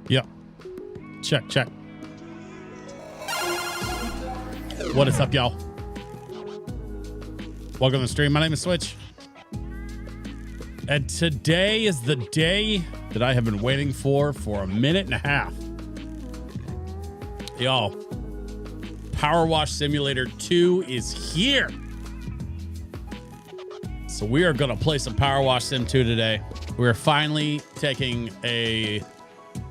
Yep. Check. What is up, y'all? Welcome to the stream. My name is Switch. And today is the day that I have been waiting for a minute and a half. Y'all, Power Wash Simulator 2 is here. So we are going to play some Power Wash Sim 2 today. We're finally taking a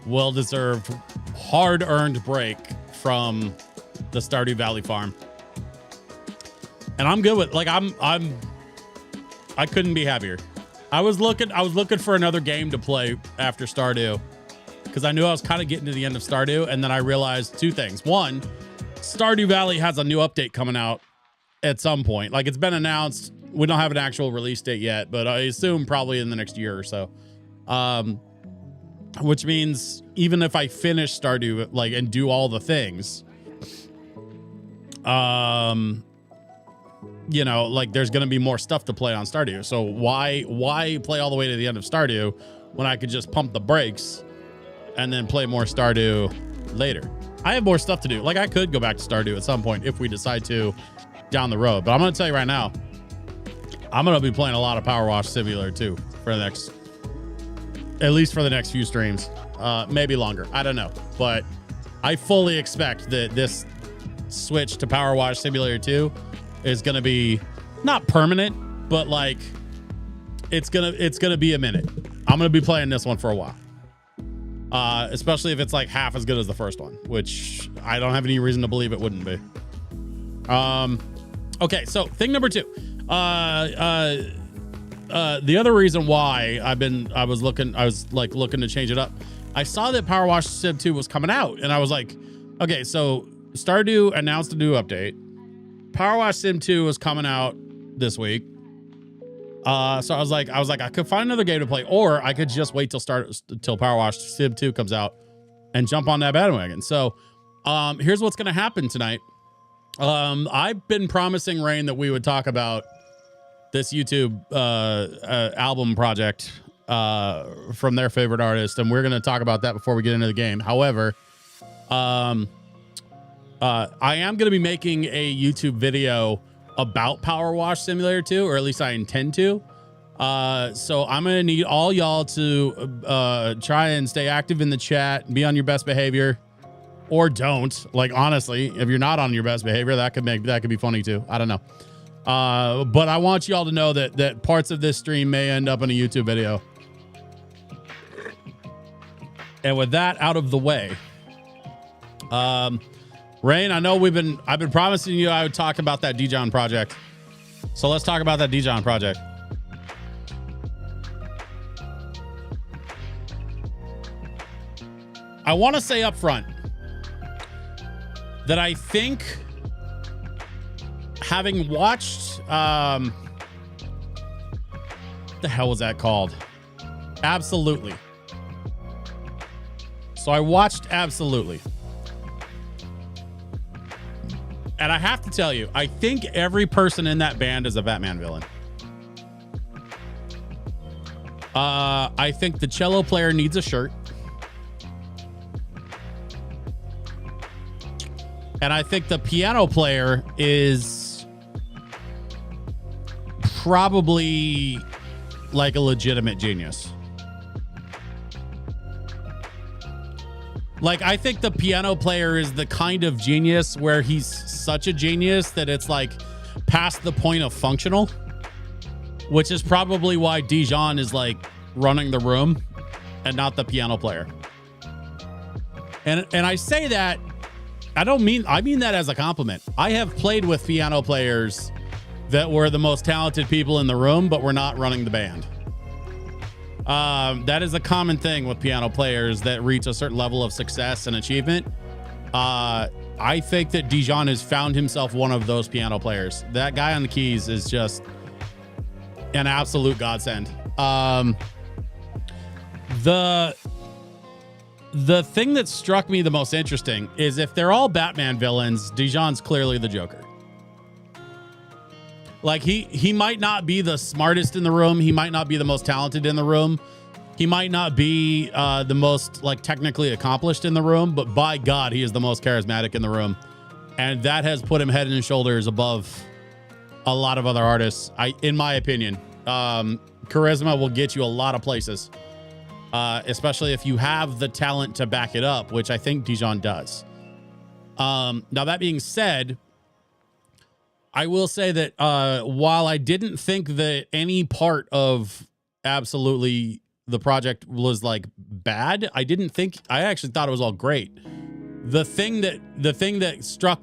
well-deserved, hard-earned break from the Stardew Valley farm. And I'm good with, like, I couldn't be happier. I was looking for another game to play after Stardew because I knew I was kind of getting to the end of Stardew, and then I realized two things. One, Stardew Valley has a new update coming out at some point. Like, it's been announced. We don't have an actual release date yet, but I assume probably in the next year or so. Which means even if I finish Stardew, like, and do all the things, you know, like, there's going to be more stuff to play on Stardew. So why play all the way to the end of Stardew when I could just pump the brakes and then play more Stardew later? I have more stuff to do. Like, I could go back to Stardew at some point if we decide to down the road. But I'm going to tell you right now, I'm going to be playing a lot of Power Wash Simulator 2 for the next, at least for the next few streams, maybe longer. I don't know. But I fully expect that this switch to Power Wash Simulator 2 is going to be not permanent, but like it's going to be a minute. I'm going to be playing this one for a while. Especially if it's like half as good as the first one, which I don't have any reason to believe it wouldn't be. Okay, so thing number two. The other reason why I was looking to change it up. I saw that Power Wash Sim 2 was coming out, and I was like, okay, so Stardew announced a new update. Power Wash Sim 2 was coming out this week. So I was like, I could find another game to play, or I could just wait till Power Wash Sim 2 comes out and jump on that bandwagon. So, here's what's going to happen tonight. I've been promising Rain that we would talk about this YouTube, album project, from their favorite artist. And we're going to talk about that before we get into the game. However, I am going to be making a YouTube video about Power Wash Simulator 2, or at least I intend to. So I'm going to need all y'all to try and stay active in the chat, be on your best behavior, or don't. Like, honestly, if you're not on your best behavior, that could be funny too. I don't know. But I want y'all to know that parts of this stream may end up in a YouTube video. And with that out of the way, Rain, I know I've been promising you I would talk about that Dijon project. So let's talk about that Dijon project. I want to say up front that I think, having watched, the hell was that called? Absolutely. So I watched Absolutely. And I have to tell you, I think every person in that band is a Batman villain. I think the cello player needs a shirt. And I think the piano player is probably like a legitimate genius. Like, I think the piano player is the kind of genius where he's such a genius that it's like past the point of functional, which is probably why Dijon is like running the room and not the piano player. And I say that, I mean that as a compliment. I have played with piano players that were the most talented people in the room, but were not running the band. That is a common thing with piano players that reach a certain level of success and achievement. I think that Dijon has found himself one of those piano players. That guy on the keys is just an absolute godsend. The thing that struck me the most interesting is if they're all Batman villains, Dijon's clearly the Joker. Like he might not be the smartest in the room. He might not be the most talented in the room. He might not be the most like technically accomplished in the room, but by God, he is the most charismatic in the room. And that has put him head and shoulders above a lot of other artists. In my opinion, charisma will get you a lot of places, especially if you have the talent to back it up, which I think Dijon does. Now, that being said, I will say that while I didn't think that any part of absolutely the project was like bad, I actually thought it was all great. The thing that struck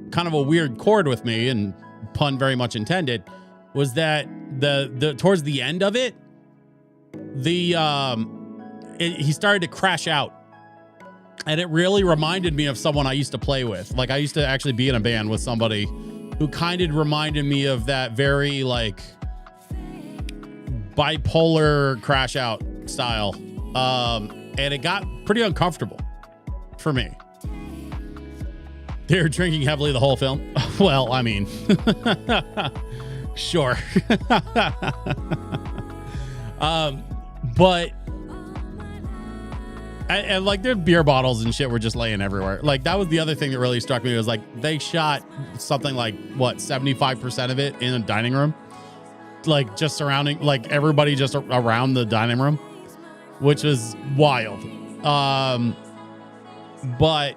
kind of a weird chord with me, and pun very much intended, was that the towards the end of it, he started to crash out. And it really reminded me of someone I used to play with. Like I used to actually be in a band with somebody who kind of reminded me of that very like bipolar crash out style. And it got pretty uncomfortable for me. They were drinking heavily the whole film. Well, I mean, sure. But and like their beer bottles and shit were just laying everywhere. Like that was the other thing that really struck me, was like they shot something like 75% of it in a dining room, like just surrounding, like everybody just around the dining room, which was wild. But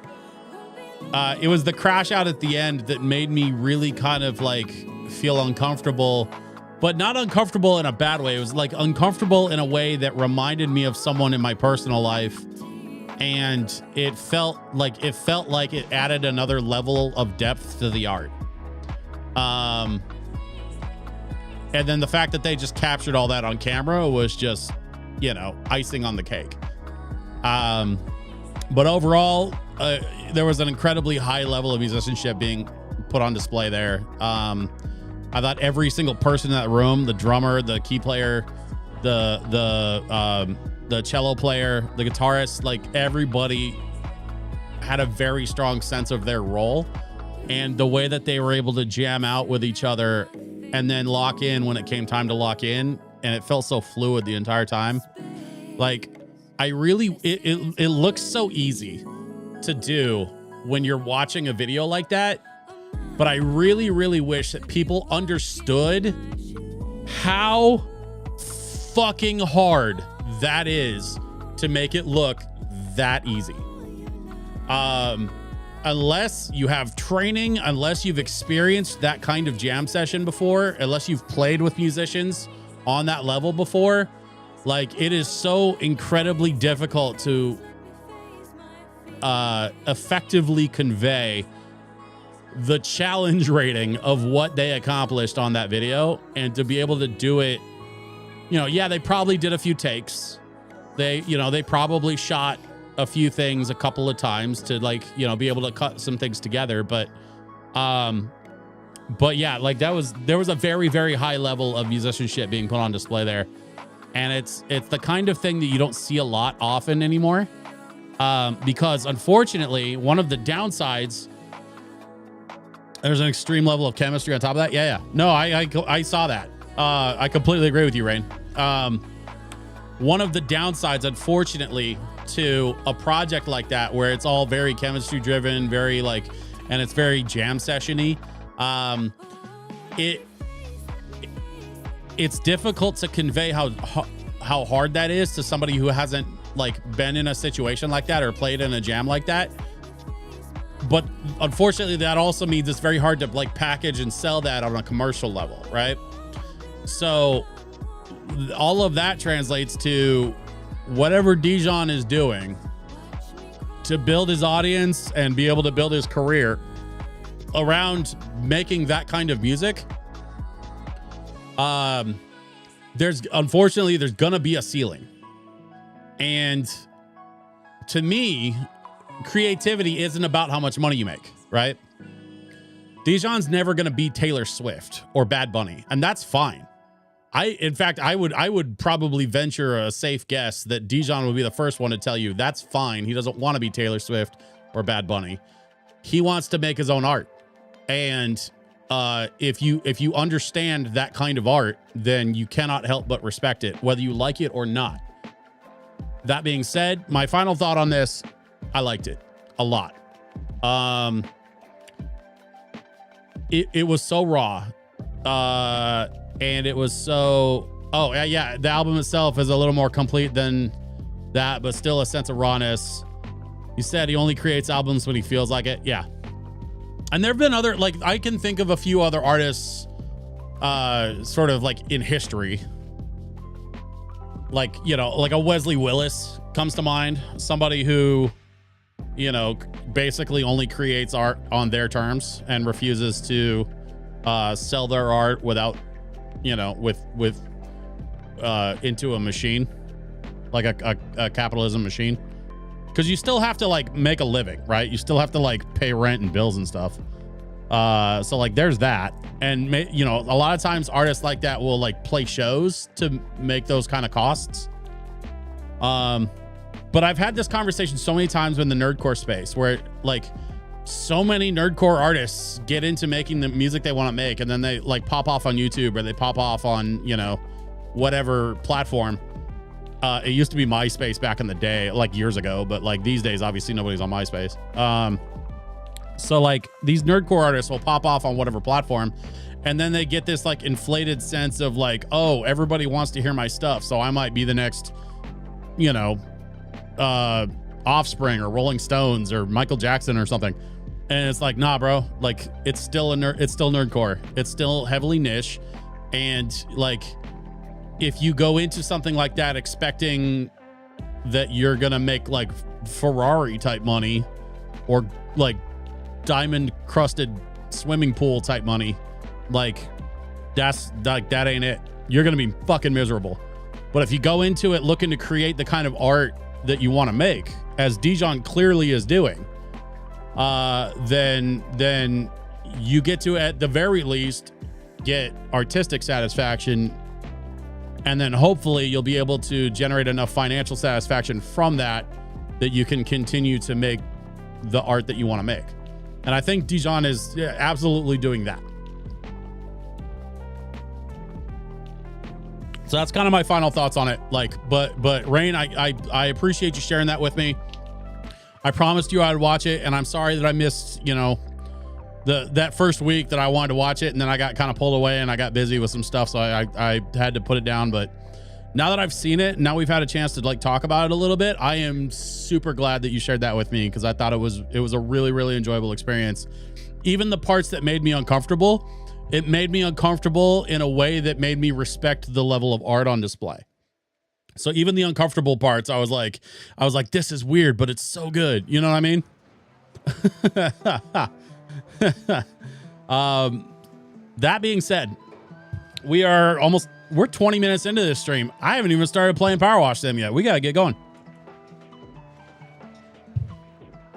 it was the crash out at the end that made me really kind of like feel uncomfortable, but not uncomfortable in a bad way. It was like uncomfortable in a way that reminded me of someone in my personal life. And it felt like it added another level of depth to the art. And then the fact that they just captured all that on camera was just, icing on the cake. But overall, there was an incredibly high level of musicianship being put on display there. I thought every single person in that room, the drummer, the key player, the cello player, the guitarist, like everybody had a very strong sense of their role, and the way that they were able to jam out with each other and then lock in when it came time to lock in. And it felt so fluid the entire time. Like it looks so easy to do when you're watching a video like that. But I really, really wish that people understood how fucking hard that is to make it look that easy. Unless you have training, unless you've experienced that kind of jam session before, unless you've played with musicians on that level before, like it is so incredibly difficult to effectively convey the challenge rating of what they accomplished on that video, and to be able to do it, they probably did a few takes. They probably shot a few things a couple of times to be able to cut some things together. But yeah, like there was a very, very high level of musicianship being put on display there. And it's the kind of thing that you don't see a lot often anymore. Because unfortunately, one of the downsides, there's an extreme level of chemistry on top of that. Yeah. No, I saw that. I completely agree with you, Rain. One of the downsides, unfortunately, to a project like that, where it's all very chemistry driven, very and it's very jam session-y, it's difficult to convey how hard that is to somebody who hasn't been in a situation like that or played in a jam like that. But unfortunately, that also means it's very hard to package and sell that on a commercial level, right? So all of that translates to whatever Dijon is doing to build his audience and be able to build his career around making that kind of music. There's gonna be a ceiling. And to me, creativity isn't about how much money you make, right? Dijon's never going to be Taylor Swift or Bad Bunny, and that's fine. In fact, I would probably venture a safe guess that Dijon would be the first one to tell you that's fine. He doesn't want to be Taylor Swift or Bad Bunny. He wants to make his own art. And if you understand that kind of art, then you cannot help but respect it, whether you like it or not. That being said, my final thought on this, I liked it a lot. It was so raw. And it was so, the album itself is a little more complete than that, but still a sense of rawness. He said he only creates albums when he feels like it. Yeah. And there have been other, like, I can think of a few other artists, sort of like in history. Like, you know, like a Wesley Willis comes to mind. Somebody who, you know, basically only creates art on their terms and refuses to sell their art without, you know, with into a machine, like a capitalism machine, because you still have to like make a living, right? You still have to like pay rent and bills and stuff. So like there's that, and you know, a lot of times artists like that will like play shows to make those kind of costs. But I've had this conversation so many times in the nerdcore space where like so many nerdcore artists get into making the music they want to make, and then they like pop off on YouTube or they pop off on, you know, whatever platform. It used to be MySpace back in the day, like years ago, but like these days, obviously nobody's on MySpace. So like these nerdcore artists will pop off on whatever platform, and then they get this like inflated sense of like, oh, everybody wants to hear my stuff, so I might be the next, you know, Offspring or Rolling Stones or Michael Jackson or something. And it's like, nah, bro, like it's still nerdcore. It's still heavily niche. And like, if you go into something like that expecting that you're going to make like Ferrari type money or like diamond crusted swimming pool type money, like that's like, that ain't it. You're going to be fucking miserable. But if you go into it looking to create the kind of art that you want to make, as Dijon clearly is doing, then you get to, at the very least, get artistic satisfaction, and then hopefully you'll be able to generate enough financial satisfaction from that you can continue to make the art that you want to make. And I think Dijon is absolutely doing that. So that's kind of my final thoughts on it. Like, but Rain, I appreciate you sharing that with me. I promised you I'd watch it, and I'm sorry that I missed, you know, that first week that I wanted to watch it, and then I got kind of pulled away and I got busy with some stuff, so I had to put it down. But now that I've seen it, now we've had a chance to like talk about it a little bit, I am super glad that you shared that with me, because I thought it was a really, really enjoyable experience. Even the parts that made me uncomfortable, it made me uncomfortable in a way that made me respect the level of art on display. So even the uncomfortable parts, I was like, this is weird, but it's so good. You know what I mean? That being said, we're 20 minutes into this stream. I haven't even started playing Power Wash Sim yet. We got to get going.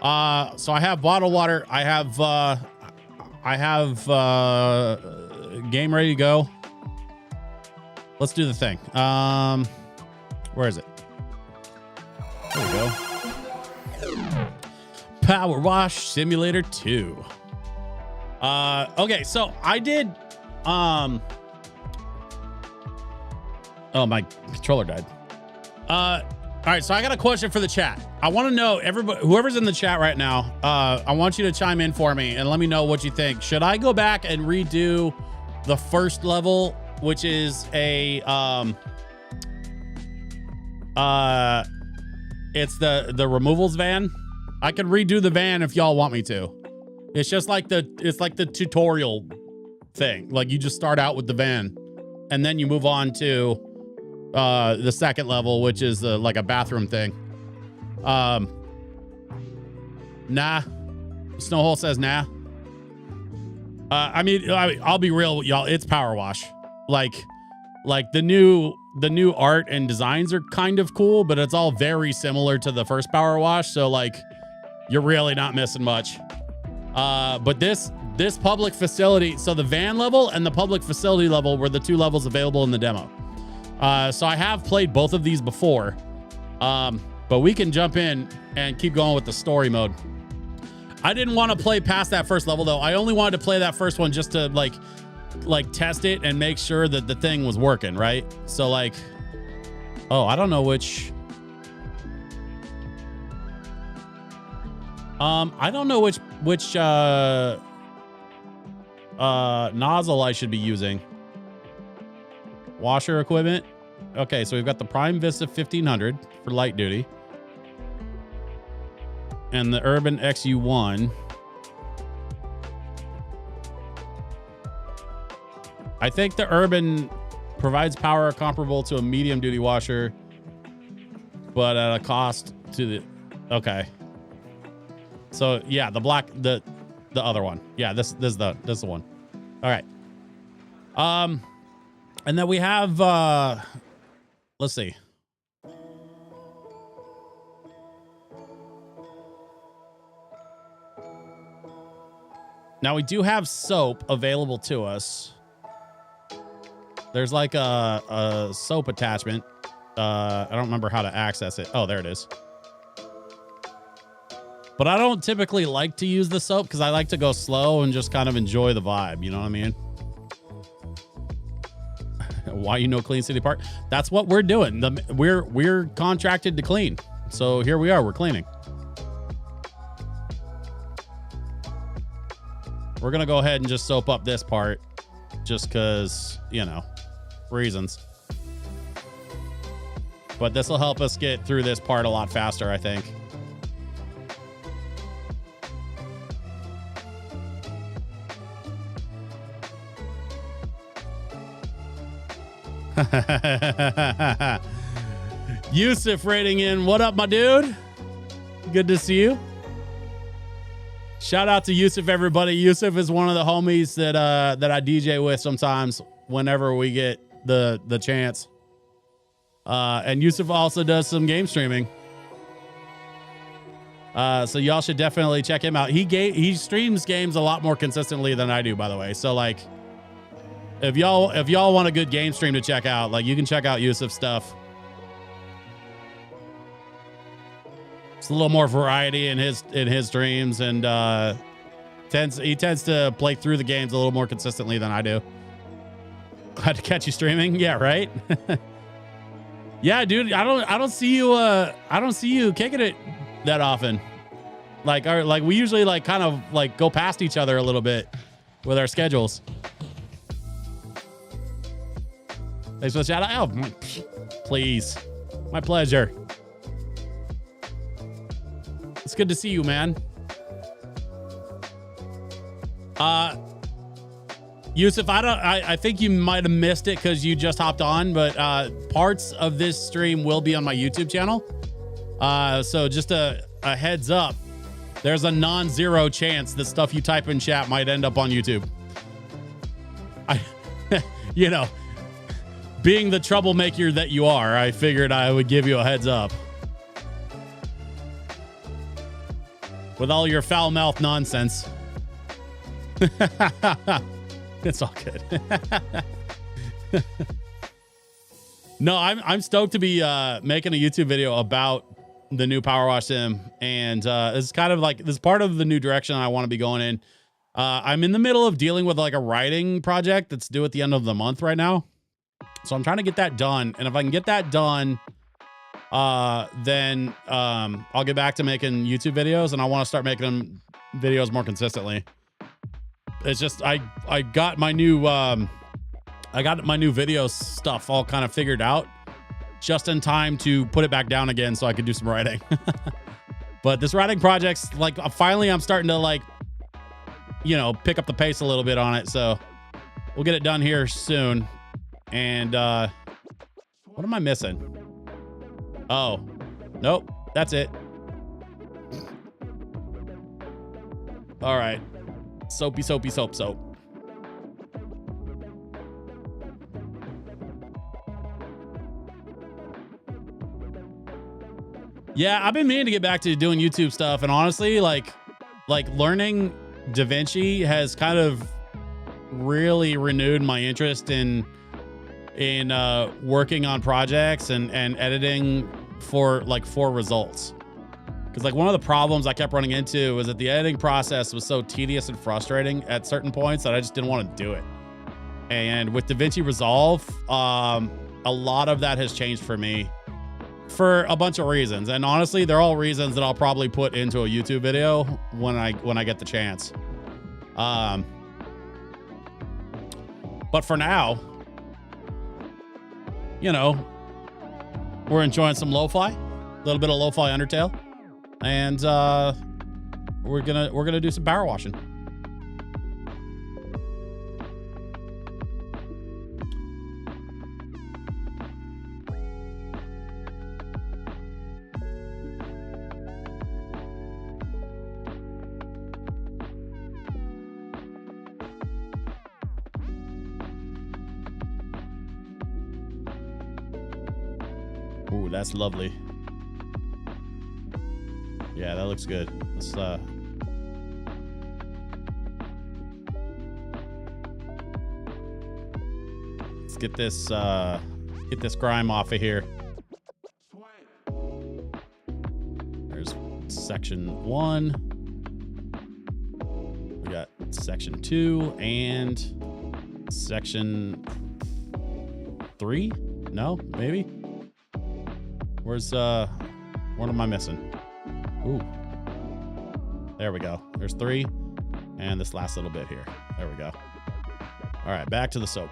So I have bottled water. I have game ready to go. Let's do the thing. Where is it? There we go. Power Wash Simulator 2. Okay, so I did oh, my controller died. All right, so I got a question for the chat. I want to know, everybody, whoever's in the chat right now, I want you to chime in for me and let me know what you think. Should I go back and redo the first level, which is a it's the removals van? I can redo the van if y'all want me to. It's just like the tutorial thing. Like you just start out with the van and then you move on to the second level, which is like a bathroom thing. Nah. Snowhole says nah. I mean, I'll be real with y'all. It's Power Wash. Like the new art and designs are kind of cool, but it's all very similar to the first Power Wash. So like, you're really not missing much. But this public facility, so the van level and the public facility level were the 2 levels available in the demo. So I have played both of these before, but we can jump in and keep going with the story mode. I didn't want to play past that first level though. I only wanted to play that first one just to like test it and make sure that the thing was working, right? So like, oh, I don't know which. I don't know which nozzle I should be using. Washer equipment. Okay, so we've got the Prime Vista 1500 for light duty. And the Urban XU1. I think the Urban provides power comparable to a medium duty washer, but at a cost to the, okay. So yeah, the black, the other one. Yeah, this is the one. All right. And then we have, let's see. Now we do have soap available to us. There's like a soap attachment. I don't remember how to access it. Oh, there it is. But I don't typically like to use the soap because I like to go slow and just kind of enjoy the vibe. You know what I mean? Why you know Clean City Park? That's what we're doing. We're contracted to clean. So here we are. We're cleaning. We're going to go ahead and just soap up this part just because, you know, reasons. But this will help us get through this part a lot faster, I think. Yusuf rating in. What up, my dude? Good to see you. Shout out to Yusuf, everybody. Yusuf is one of the homies that I DJ with sometimes whenever we get the chance. And Yusuf also does some game streaming. So y'all should definitely check him out. He streams games a lot more consistently than I do, by the way. So like, if y'all want a good game stream to check out, like you can check out Yusuf's stuff. It's a little more variety in his streams, and he tends to play through the games a little more consistently than I do. Glad to catch you streaming. Yeah, right. Yeah, dude. I don't see you kicking it that often. Like we usually like kind of like go past each other a little bit with our schedules. Thanks for the shout out. Oh, please. My pleasure. It's good to see you, man. Yusuf, I think you might have missed it because you just hopped on, but parts of this stream will be on my YouTube channel. So just a heads up, there's a non-zero chance that stuff you type in chat might end up on YouTube. You know, being the troublemaker that you are, I figured I would give you a heads up. With all your foul mouth nonsense. It's all good. No, I'm stoked to be making a YouTube video about the new Power Wash sim, and it's kind of like this is part of the new direction I want to be going in. I'm in the middle of dealing with like a writing project that's due at the end of the month right now, so I'm trying to get that done. And if I can get that done, then I'll get back to making YouTube videos, and I want to start making them videos more consistently. It's just I got my new video stuff all kind of figured out just in time to put it back down again so I could do some writing. But this writing project's like finally I'm starting to like, you know, pick up the pace a little bit on it. So we'll get it done here soon. And what am I missing? Oh, nope, that's it. All right. Soapy, soapy, soap, soap. Yeah, I've been meaning to get back to doing YouTube stuff, and honestly, like learning DaVinci has kind of really renewed my interest in working on projects and editing for results. Because like one of the problems I kept running into was that the editing process was so tedious and frustrating at certain points that I just didn't want to do it. And with DaVinci Resolve, a lot of that has changed for me for a bunch of reasons. And honestly, they're all reasons that I'll probably put into a YouTube video when I get the chance. But for now, you know, we're enjoying some lo-fi, a little bit of lo-fi Undertale, and we're gonna do some power washing. Ooh, that's lovely. Yeah, that looks good. Let's get this grime off of here. There's section 1. We got section 2 and section 3. No, maybe. Where's what am I missing? Ooh, there we go. There's 3 and this last little bit here. There we go. All right, back to the soap.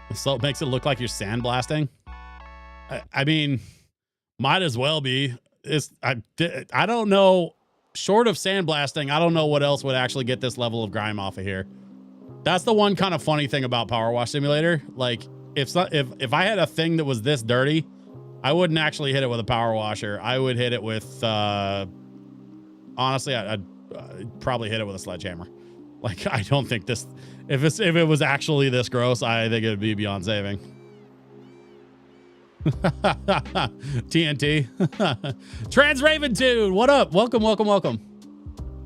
The soap makes it look like you're sandblasting. I mean, might as well be. I don't know, short of sandblasting, I don't know what else would actually get this level of grime off of here. That's the one kind of funny thing about Power Wash Simulator. Like if I had a thing that was this dirty, I wouldn't actually hit it with a power washer. I would hit it with honestly, I'd probably hit it with a sledgehammer. Like I don't think this, if it was actually this gross, I think it would be beyond saving. TNT. Transraven Dude, what up? Welcome.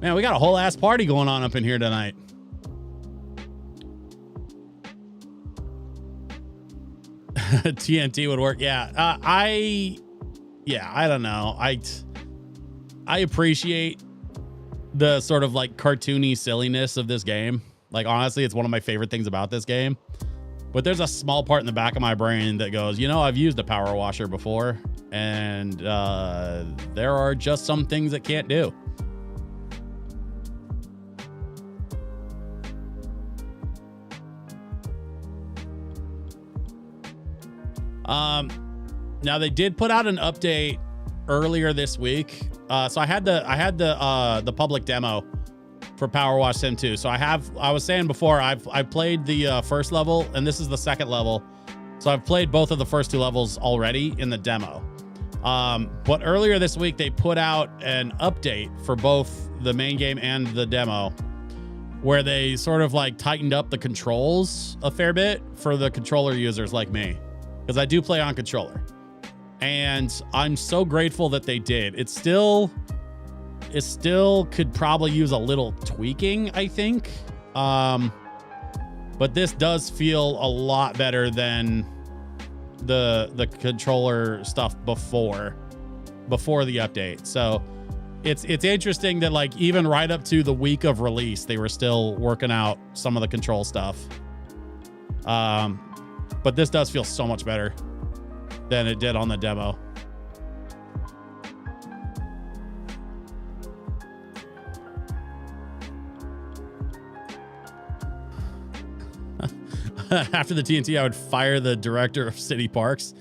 Man, we got a whole ass party going on up in here tonight. TNT would work. Yeah. I don't know. I appreciate the sort of like cartoony silliness of this game. Like honestly, it's one of my favorite things about this game. But there's a small part in the back of my brain that goes, you know, I've used a power washer before, and there are just some things it can't do. Now they did put out an update earlier this week. So I had the public demo for Power Wash Sim 2. So I was saying before, I played the first level, and this is the second level. So I've played both of the first 2 levels already in the demo. But earlier this week, they put out an update for both the main game and the demo, where they sort of like tightened up the controls a fair bit for the controller users like me, because I do play on controller. And I'm so grateful that they did. It still could probably use a little tweaking, I think. But this does feel a lot better than the controller stuff before the update. So it's interesting that like even right up to the week of release, they were still working out some of the control stuff. But this does feel so much better than it did on the demo. After the TNT, I would fire the director of city parks.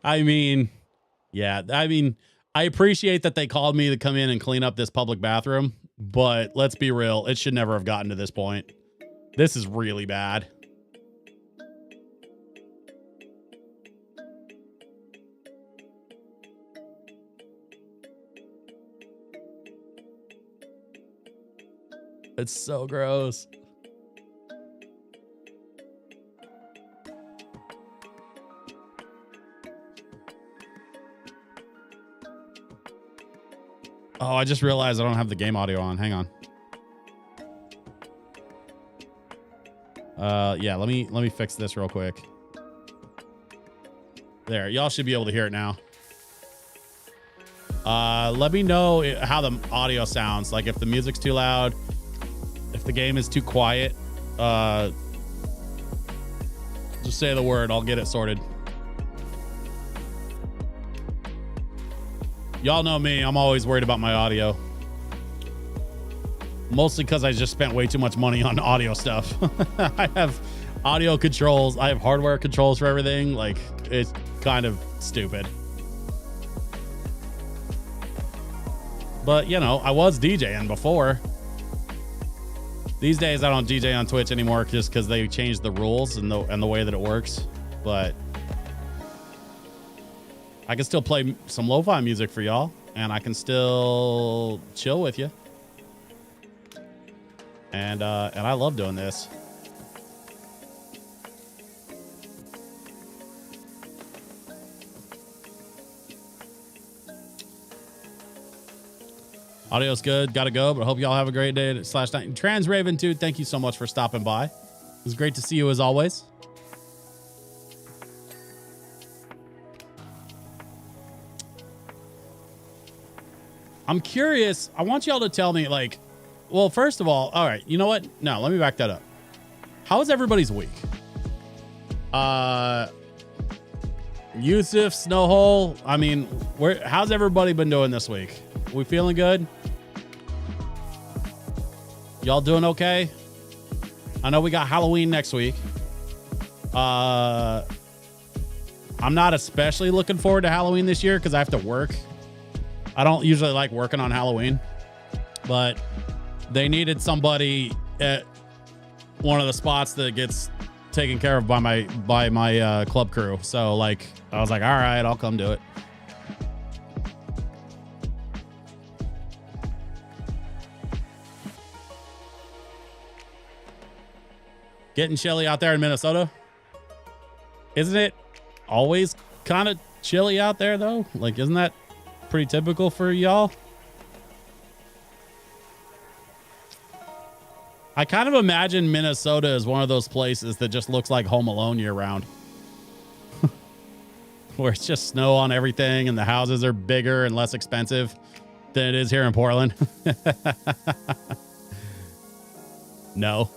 I mean, yeah, I appreciate that they called me to come in and clean up this public bathroom, but let's be real, it should never have gotten to this point. This is really bad. It's so gross. Oh, I just realized I don't have the game audio on. Hang on. Yeah, let me fix this real quick. There, y'all should be able to hear it now. Let me know how the audio sounds. Like if the music's too loud, if the game is too quiet. Just say the word, I'll get it sorted. Y'all know me, I'm always worried about my audio. Mostly because I just spent way too much money on audio stuff. I have audio controls. I have hardware controls for everything. Like, it's kind of stupid. But, you know, I was DJing before. These days, I don't DJ on Twitch anymore just because they changed the rules and the way that it works. But I can still play some lo-fi music for y'all, and I can still chill with you. And I love doing this. Audio's good. Gotta go, but I hope y'all have a great day at /night. Trans Raven 2, thank you so much for stopping by. It was great to see you as always. I'm curious. I want y'all to tell me, like, well, first of all right, you know what? No, let me back that up. How was everybody's week? Yusuf, Snowhole, I mean, how's everybody been doing this week? We feeling good? Y'all doing okay? I know we got Halloween next week. I'm not especially looking forward to Halloween this year because I have to work. I don't usually like working on Halloween, but they needed somebody at one of the spots that gets taken care of by my club crew. So like, I was like, all right, I'll come do it. Getting chilly out there in Minnesota. Isn't it always kind of chilly out there though? Like, isn't that pretty typical for y'all? I kind of imagine Minnesota as one of those places that just looks like Home Alone year round. Where it's just snow on everything and the houses are bigger and less expensive than it is here in Portland. No.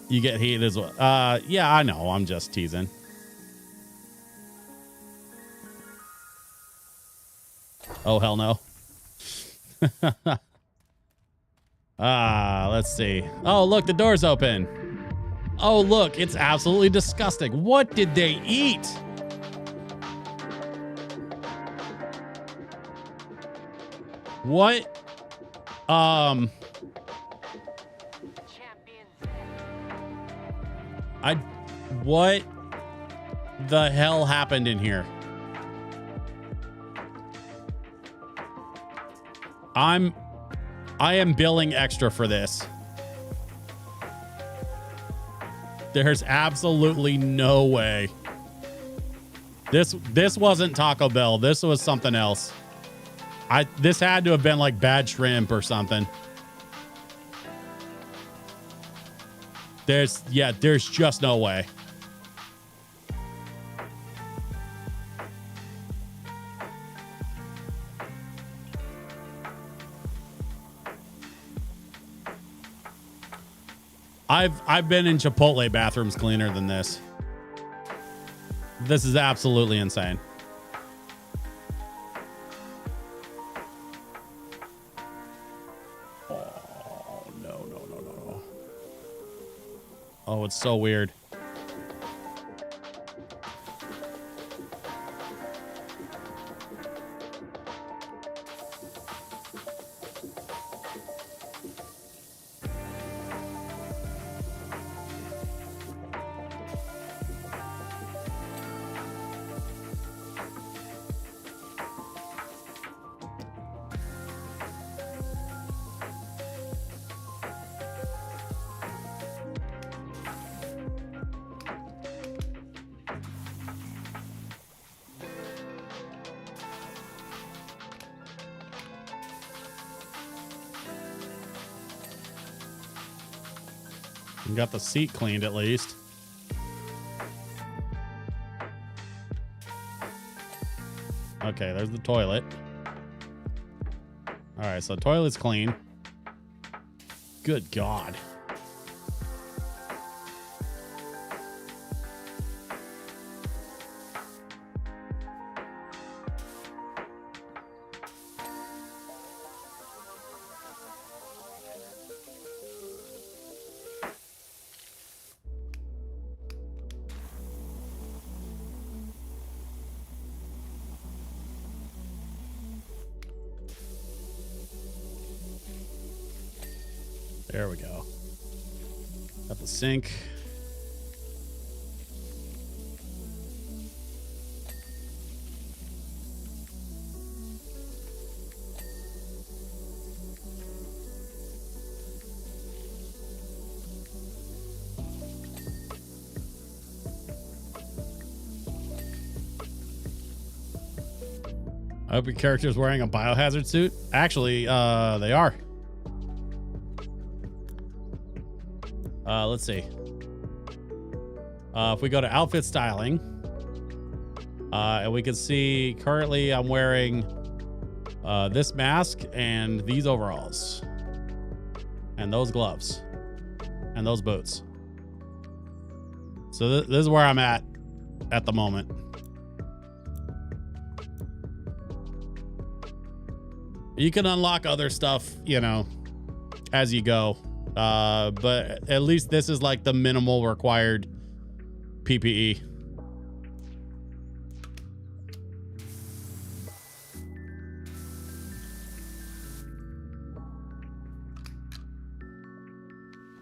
You get heat as well. Yeah, I know. I'm just teasing. Oh, hell no. Let's see. Oh, look, the door's open. Oh, look, it's absolutely disgusting. What did they eat? What? What the hell happened in here? I am billing extra for this. There's absolutely no way. This wasn't Taco Bell. This was something else. This had to have been like bad shrimp or something. There's just no way. I've been in Chipotle bathrooms cleaner than this. This is absolutely insane. Oh, no. Oh, it's so weird. We got the seat cleaned at least. Okay, there's the toilet. All right, so the toilet's clean. Good God. There we go. Got the sink. I hope your character's wearing a biohazard suit. Actually, they are. Let's see. If we go to outfit styling, and we can see currently I'm wearing this mask and these overalls and those gloves and those boots. So this is where I'm at the moment. You can unlock other stuff, you know, as you go. But at least this is like the minimal required PPE.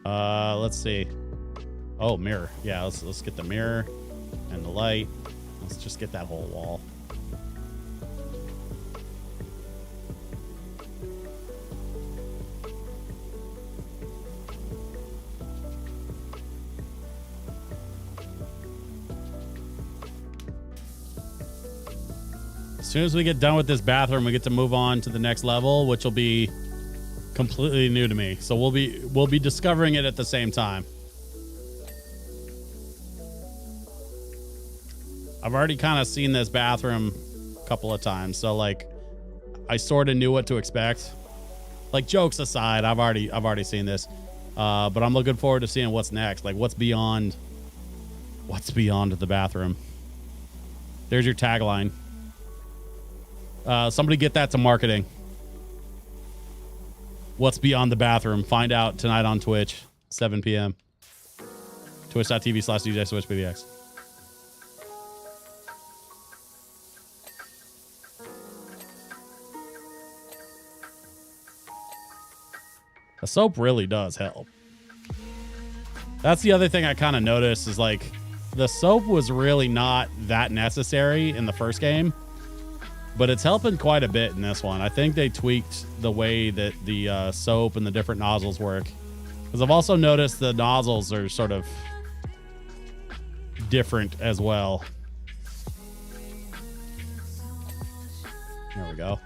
Let's see. Oh, mirror. Yeah, let's get the mirror and the light. Let's just get that whole wall. As soon as we get done with this bathroom, we get to move on to the next level, which will be completely new to me. So we'll be discovering it at the same time. I've already kind of seen this bathroom a couple of times, so like I sort of knew what to expect. Like, jokes aside, I've already seen this, but I'm looking forward to seeing what's next. Like, what's beyond the bathroom. There's your tagline. Somebody get that to marketing. What's beyond the bathroom? Find out tonight on Twitch, 7 p.m. Twitch.tv/DJ_SwitchBBX. The soap really does help. That's the other thing I kind of noticed is like the soap was really not that necessary in the first game, but it's helping quite a bit in this one. I think they tweaked the way that the soap and the different nozzles work. Because I've also noticed the nozzles are sort of different as well. There we go.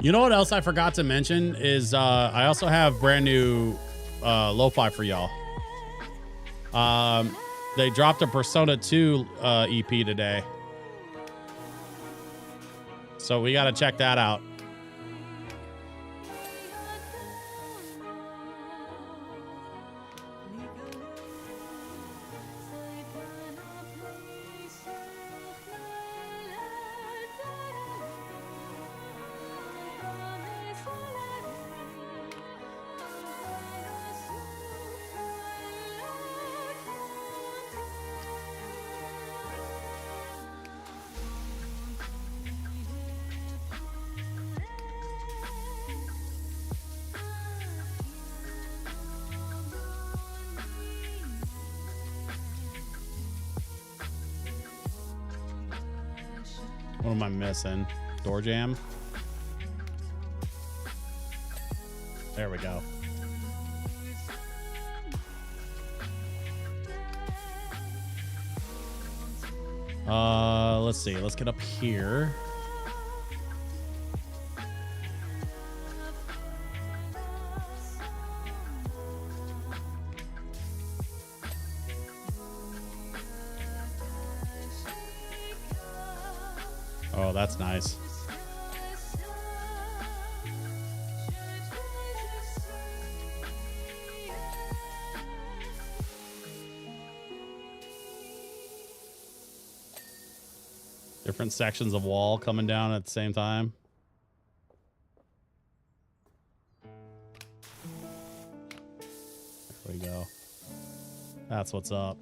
You know what else I forgot to mention is I also have brand new lo-fi for y'all. They dropped a Persona 2 EP today. So we got to check that out. What am I missing? Door jam. There we go. Let's see. Let's get up here. Oh, that's nice. Different sections of wall coming down at the same time. There we go. That's what's up.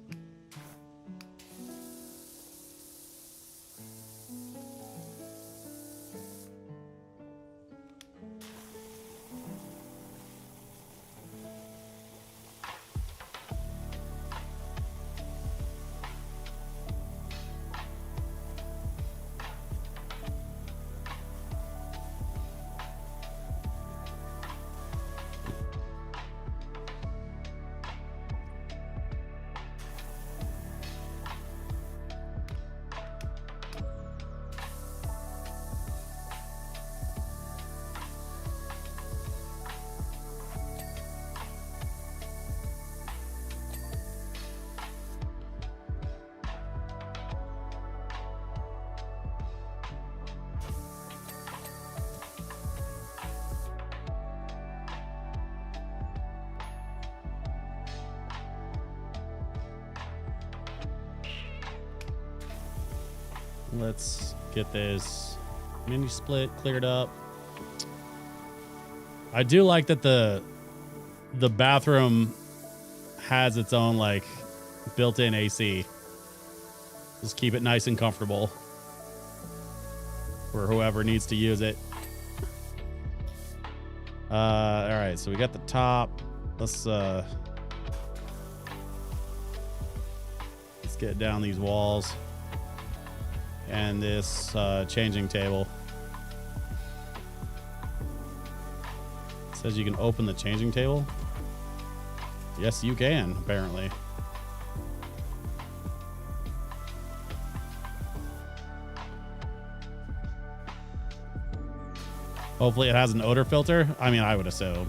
Let's get this mini split cleared up. I do like that the bathroom has its own like built-in AC. Just keep it nice and comfortable for whoever needs to use it. All right, so we got the top. Let's get down these walls. And this changing table. It says you can open the changing table. Yes, you can, apparently. Hopefully it has an odor filter. I mean, I would assume.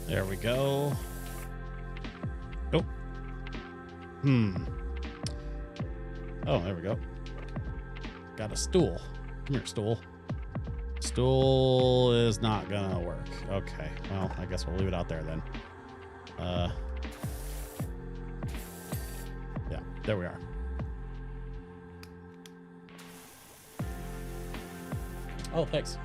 There we go. Oh. Oh, there we go. Got a stool. Come here, stool. Stool is not gonna work. Okay. Well, I guess we'll leave it out there then. Yeah, there we are. Oh, thanks.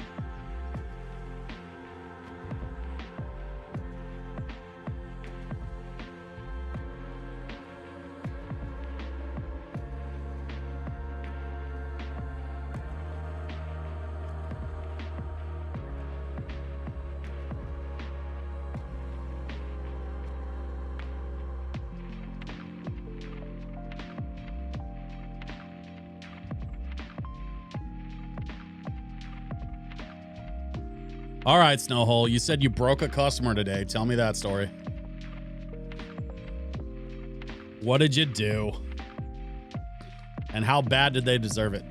All right, Snowhole. You said you broke a customer today. Tell me that story. What did you do? And how bad did they deserve it?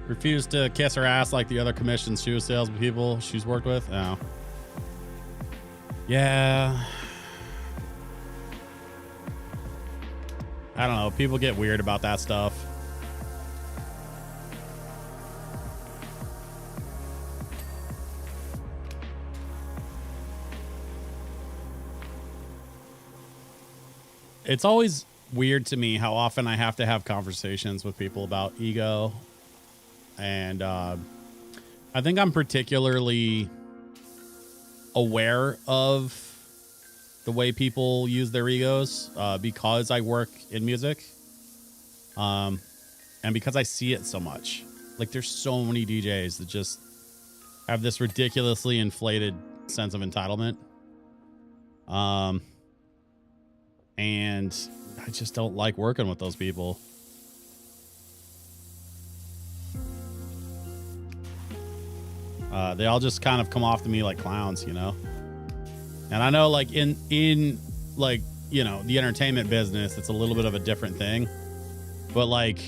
Refused to kiss her ass like the other commissioned shoe sales people she's worked with. Oh. Yeah. I don't know. People get weird about that stuff. It's always weird to me how often I have to have conversations with people about ego. And I think I'm particularly aware of the way people use their egos because I work in music and because I see it so much. Like, there's so many DJs that just have this ridiculously inflated sense of entitlement. And I just don't like working with those people. They all just kind of come off to me like clowns, you know? And I know, like, in like, you know, the entertainment business, it's a little bit of a different thing. But, like,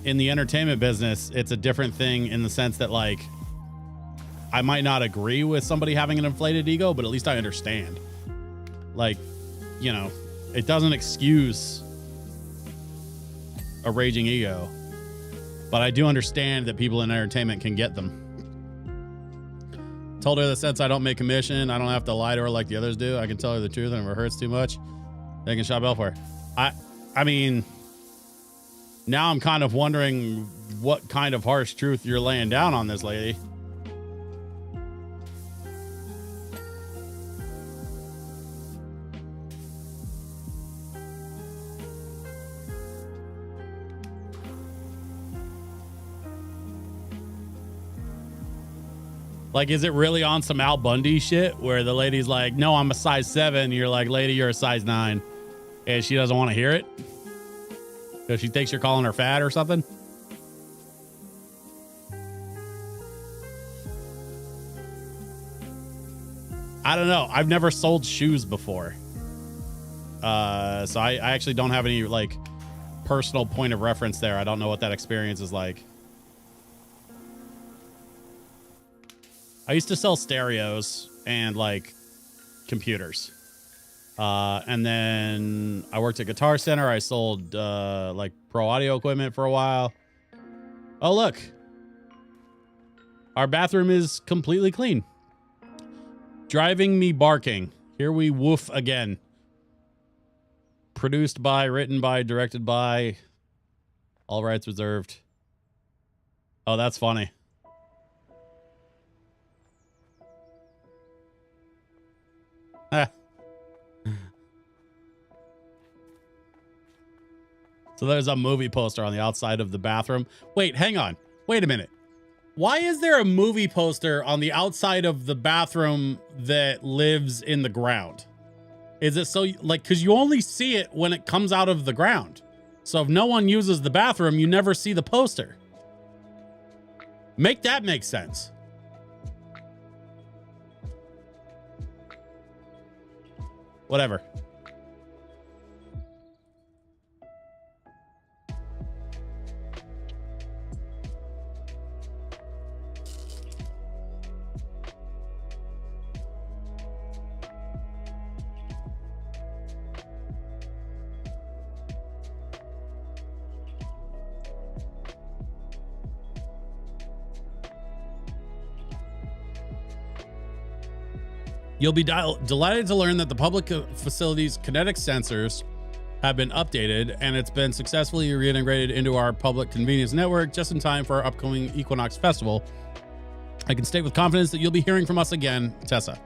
in the entertainment business, it's a different thing in the sense that, like, I might not agree with somebody having an inflated ego, but at least I understand. Like, you know, it doesn't excuse a raging ego. But I do understand that people in entertainment can get them. Told her that since I don't make commission, I don't have to lie to her like the others do. I can tell her the truth, and if it hurts too much, they can shop elsewhere. I mean, now I'm kind of wondering what kind of harsh truth you're laying down on this lady. Like, is it really on some Al Bundy shit where the lady's like, no, I'm a size 7. And you're like, lady, you're a size 9. And she doesn't want to hear it? Because she thinks you're calling her fat or something? I don't know. I've never sold shoes before. So I actually don't have any, like, personal point of reference there. I don't know what that experience is like. I used to sell stereos and, like, computers. And then I worked at Guitar Center. I sold, like, pro audio equipment for a while. Oh, look. Our bathroom is completely clean. Driving me barking. Here we woof again. Produced by, written by, directed by. All rights reserved. Oh, that's funny. So there's a movie poster on the outside of the bathroom. Wait, hang on. Wait a minute. Why is there a movie poster on the outside of the bathroom that lives in the ground? Is it so, like, because you only see it when it comes out of the ground. So if no one uses the bathroom, you never see the poster. Make that make sense. Whatever. You'll be delighted to learn that the public facility's kinetic sensors have been updated, and it's been successfully reintegrated into our public convenience network just in time for our upcoming Equinox Festival. I can state with confidence that you'll be hearing from us again, Tessa.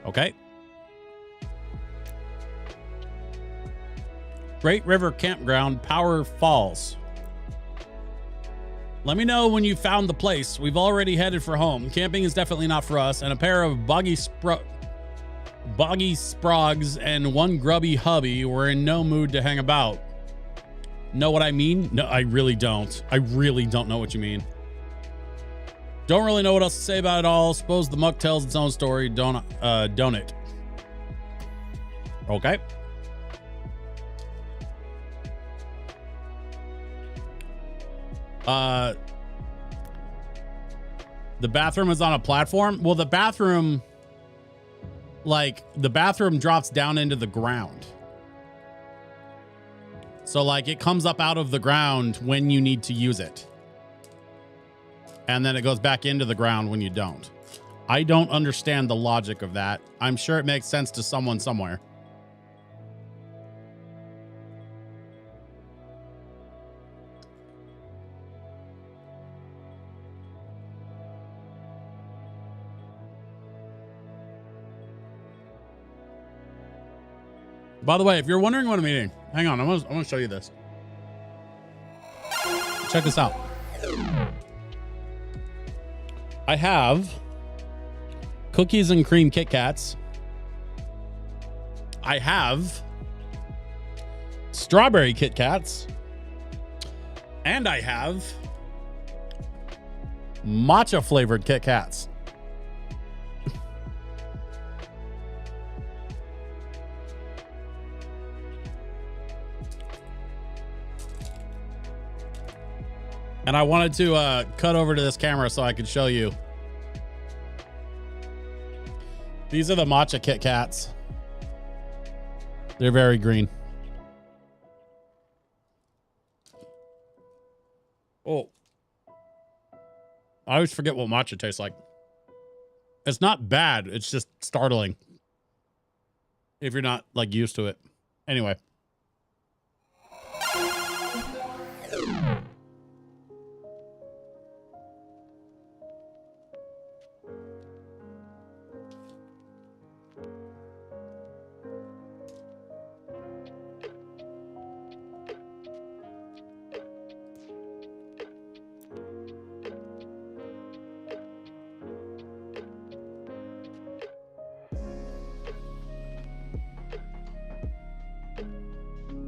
Okay. Great River Campground, Power Falls. Let me know when you found the place. We've already headed for home. Camping is definitely not for us, and a pair of boggy sprogs and one grubby hubby were in no mood to hang about. Know what I mean? No, I really don't. I really don't know what you mean. Don't really know what else to say about it all. Suppose the muck tells its own story, don't it? Okay. The bathroom is on a platform. Well, the bathroom drops down into the ground. So like it comes up out of the ground when you need to use it. And then it goes back into the ground when you don't. I don't understand the logic of that. I'm sure it makes sense to someone somewhere. By the way, if you're wondering what I'm eating, hang on, I'm gonna show you this. Check this out. I have cookies and cream Kit Kats. I have strawberry Kit Kats. And I have matcha flavored Kit Kats. And I wanted to cut over to this camera so I could show you. These are the matcha Kit Kats. They're very green. Oh. I always forget what matcha tastes like. It's not bad. It's just startling. If you're not like used to it. Anyway.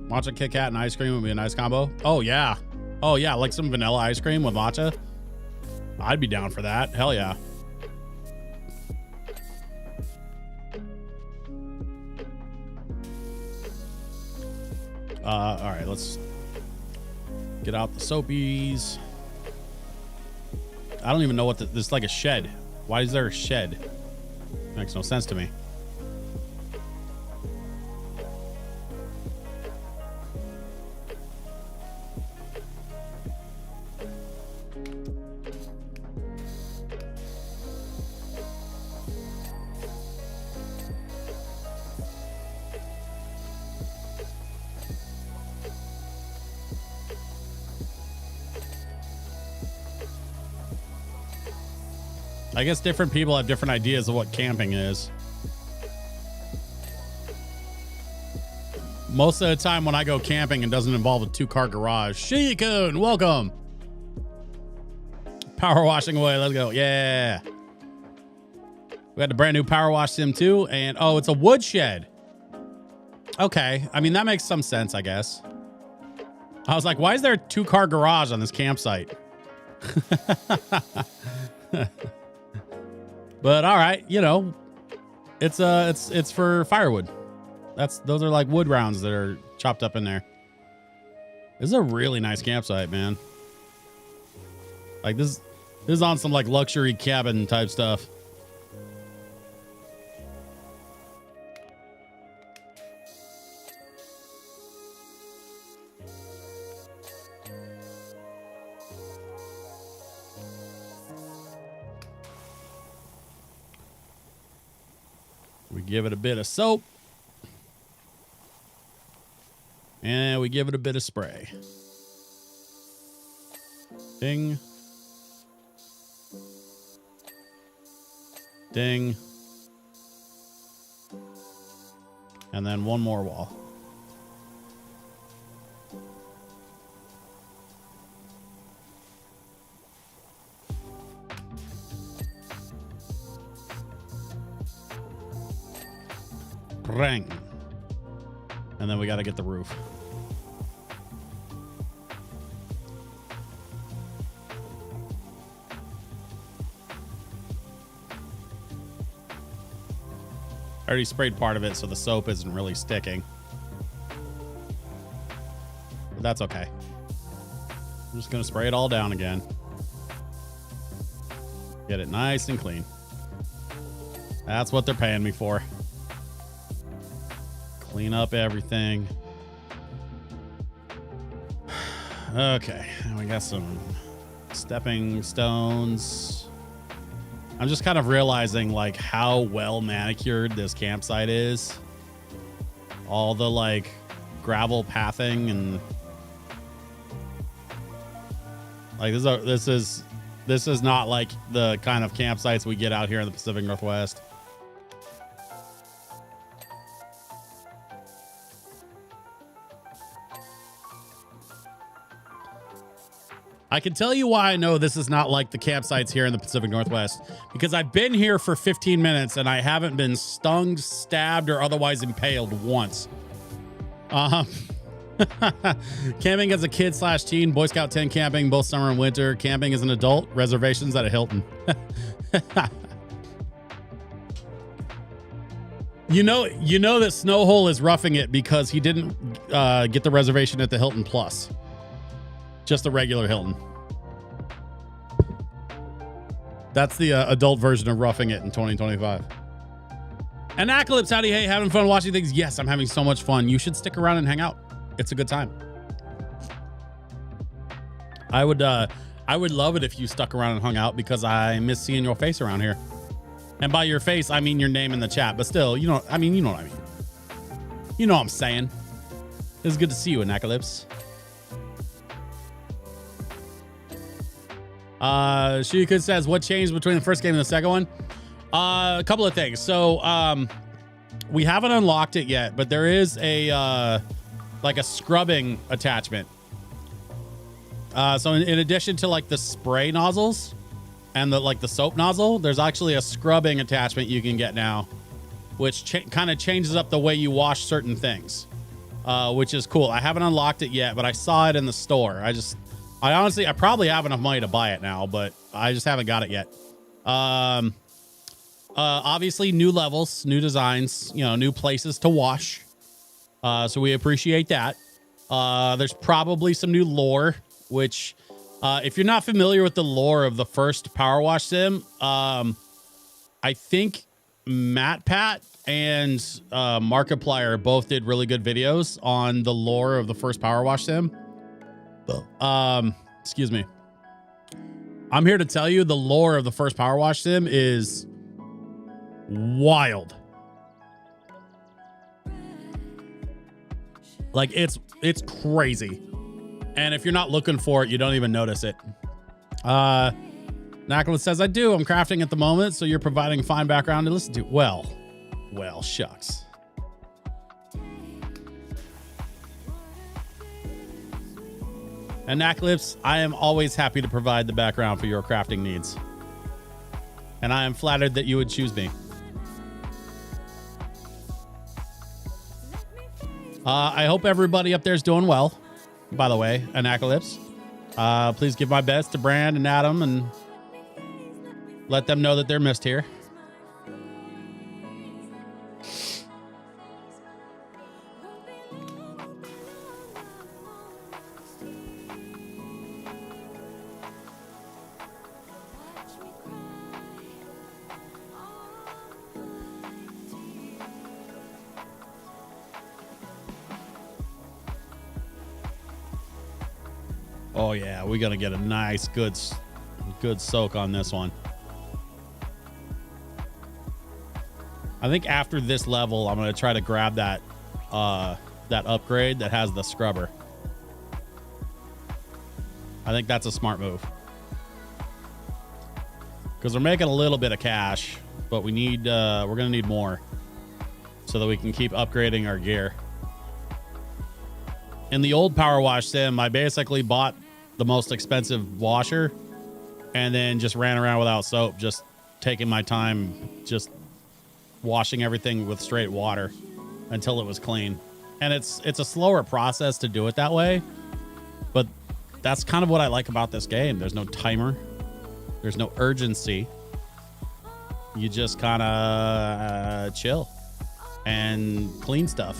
Matcha Kit Kat and ice cream would be a nice combo. Oh, yeah. Oh, yeah. Like some vanilla ice cream with matcha. I'd be down for that. Hell yeah. All right. Let's get out the soapies. I don't even know what this is, like a shed. Why is there a shed? Makes no sense to me. I guess different people have different ideas of what camping is. Most of the time when I go camping, it doesn't involve a 2-car garage. Shikun, welcome. Power washing away. Let's go. Yeah. We had the brand new Power Wash Sim 2. And oh, it's a wood shed. Okay. I mean, that makes some sense, I guess. I was like, why is there a 2-car garage on this campsite? But all right, you know, it's for firewood. Those are like wood rounds that are chopped up in there. This is a really nice campsite, man. Like this is on some like luxury cabin type stuff. give it a bit of soap. And we give it a bit of spray. Ding. Ding. And then one more wall. Bang. And then we got to get the roof. I already sprayed part of it, so the soap isn't really sticking. But that's okay. I'm just going to spray it all down again. Get it nice and clean. That's what they're paying me for. Clean up everything. Okay, we got some stepping stones. I'm just kind of realizing like how well manicured this campsite is. All the like gravel pathing and like this is not like the kind of campsites we get out here in the Pacific Northwest. I can tell you why I know this is not like the campsites here in the Pacific Northwest, because I've been here for 15 minutes and I haven't been stung, stabbed, or otherwise impaled once. Camping as a kid / teen, Boy Scout tent camping, both summer and winter. Camping as an adult, reservations at a Hilton. You know that Snowhole is roughing it because he didn't get the reservation at the Hilton Plus. Just the regular Hilton. That's the adult version of roughing it in 2025. And Acalypse, howdy, hey, having fun watching things? Yes, I'm having so much fun. You should stick around and hang out. It's a good time. I would love it if you stuck around and hung out because I miss seeing your face around here. And by your face, I mean your name in the chat, but still, you know what I mean. You know what I'm saying. It's good to see you, Acalypse. Shuyukud says, what changed between the first game and the second one? A couple of things. So, we haven't unlocked it yet, but there is a, like a scrubbing attachment. So in addition to like the spray nozzles and the soap nozzle, there's actually a scrubbing attachment you can get now, which kind of changes up the way you wash certain things, which is cool. I haven't unlocked it yet, but I saw it in the store. I probably have enough money to buy it now, but I just haven't got it yet. Obviously new levels, new designs, new places to wash. So we appreciate that. There's probably some new lore, which, if you're not familiar with the lore of the first Power Wash sim, I think MatPat and Markiplier both did really good videos on the lore of the first Power Wash sim. Excuse me. I'm here to tell you the lore of the first Power Wash sim is wild. Like it's crazy. And if you're not looking for it, you don't even notice it. Nicholas says, I do. I'm crafting at the moment, so you're providing fine background to listen to. Well, shucks. And Eclipse, I am always happy to provide the background for your crafting needs. And I am flattered that you would choose me. I hope everybody up there is doing well, by the way, Anacalypse. Please give my best to Brand and Adam and let them know that they're missed here. Oh yeah, we're gonna get a nice, good soak on this one. I think after this level, I'm going to try to grab that upgrade that has the scrubber. I think that's a smart move. Because we're making a little bit of cash, but we need we're going to need more so that we can keep upgrading our gear. In the old Power Wash sim, I basically bought the most expensive washer and then just ran around without soap, just taking my time, just washing everything with straight water until it was clean. And it's a slower process to do it that way, but that's kind of what I like about this game. There's no timer. There's no urgency. You just kind of chill and clean stuff.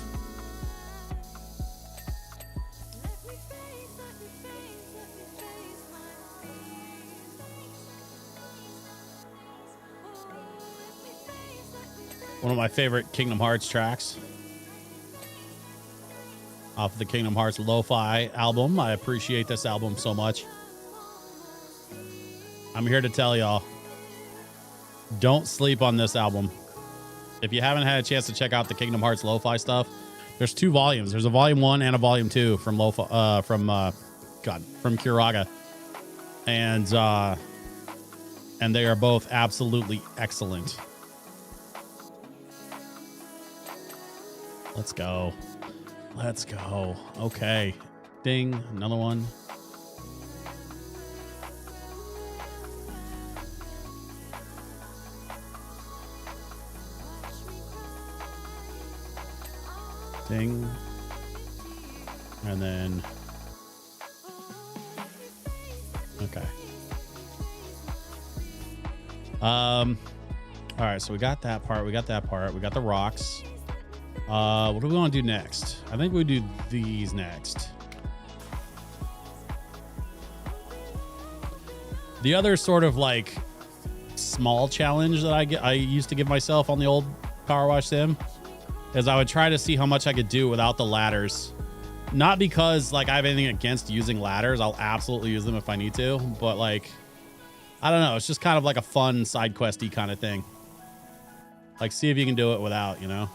One of my favorite Kingdom Hearts tracks off the Kingdom Hearts Lo-Fi album. I appreciate this album so much. I'm here to tell y'all, don't sleep on this album. If you haven't had a chance to check out the Kingdom Hearts Lo-Fi stuff, there's 2 volumes. There's a volume 1 and a volume 2 from Kuraga. And they are both absolutely excellent. Let's go. Let's go. Okay. Ding. Another one. Ding. And then. Okay. All right. So we got that part. We got that part. We got the rocks. What do we want to do next? I think we do these next. The other sort of like small challenge that I used to give myself on the old Power Wash sim is I would try to see how much I could do without the ladders. Not because like I have anything against using ladders. I'll absolutely use them if I need to, but like, I don't know. It's just kind of like a fun side questy kind of thing. Like see if you can do it without, you know?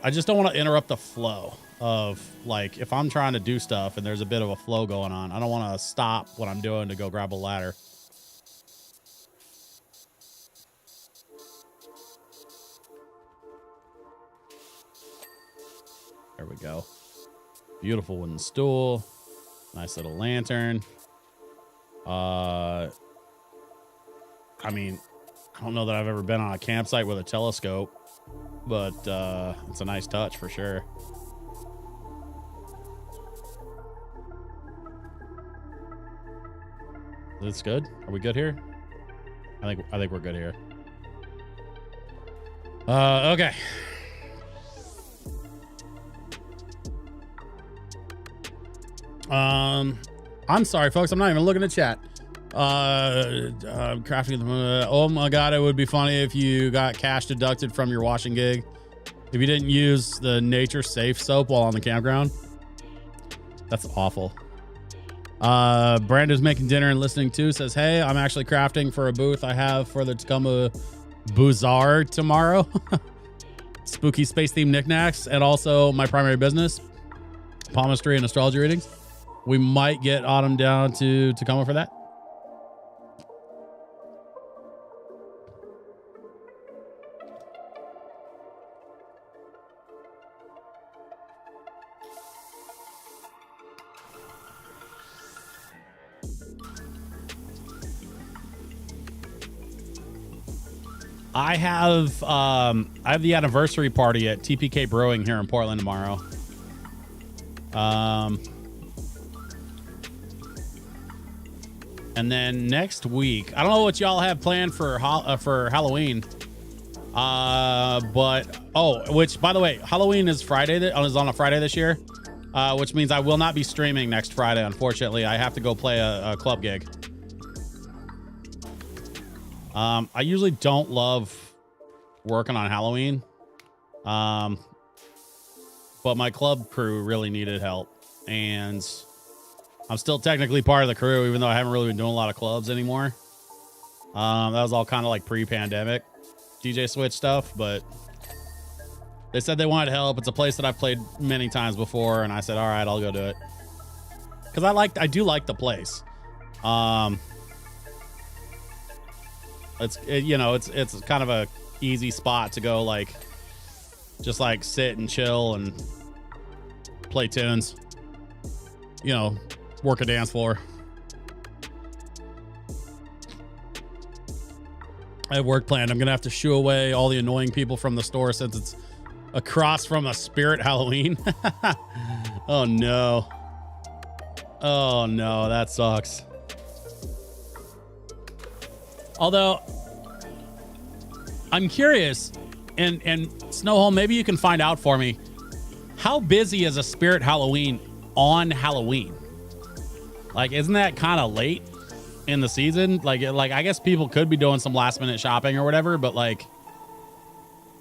I just don't want to interrupt the flow of like, if I'm trying to do stuff and there's a bit of a flow going on, I don't want to stop what I'm doing to go grab a ladder. There we go. Beautiful wooden stool. Nice little lantern. I mean, I don't know that I've ever been on a campsite with a telescope, but it's a nice touch for sure. That's good. Are we good here? I think we're good here. Okay. I'm sorry, folks. I'm not even looking at chat. Crafting. Oh my God, it would be funny if you got cash deducted from your washing gig if you didn't use the nature safe soap while on the campground. That's awful. Brando's making dinner and listening too. Says, hey, I'm actually crafting for a booth I have for the Tacoma Bazaar tomorrow. Spooky space themed knickknacks, and also my primary business, palmistry and astrology readings. We might get Autumn down to Tacoma for that. I have the anniversary party at TPK Brewing here in Portland tomorrow. And then next week, I don't know what y'all have planned for Halloween. Which by the way, Halloween is on a Friday this year, which means I will not be streaming next Friday. Unfortunately, I have to go play a club gig. I usually don't love working on Halloween. But my club crew really needed help, and I'm still technically part of the crew, even though I haven't really been doing a lot of clubs anymore. That was all kind of like pre-pandemic. DJ Switch stuff, but they said they wanted help. It's a place that I've played many times before, and I said, all right, I'll go do it. Because I do like the place. It's kind of a easy spot to go, like, just like sit and chill and play tunes. You know, work a dance floor. I have work planned. I'm gonna have to shoo away all the annoying people from the store since it's across from a Spirit Halloween. Oh no. Oh no, that sucks. Although I'm curious, and Snowhole, maybe you can find out for me, how busy is a Spirit Halloween on Halloween? Like, isn't that kind of late in the season? Like I guess people could be doing some last minute shopping or whatever, but like,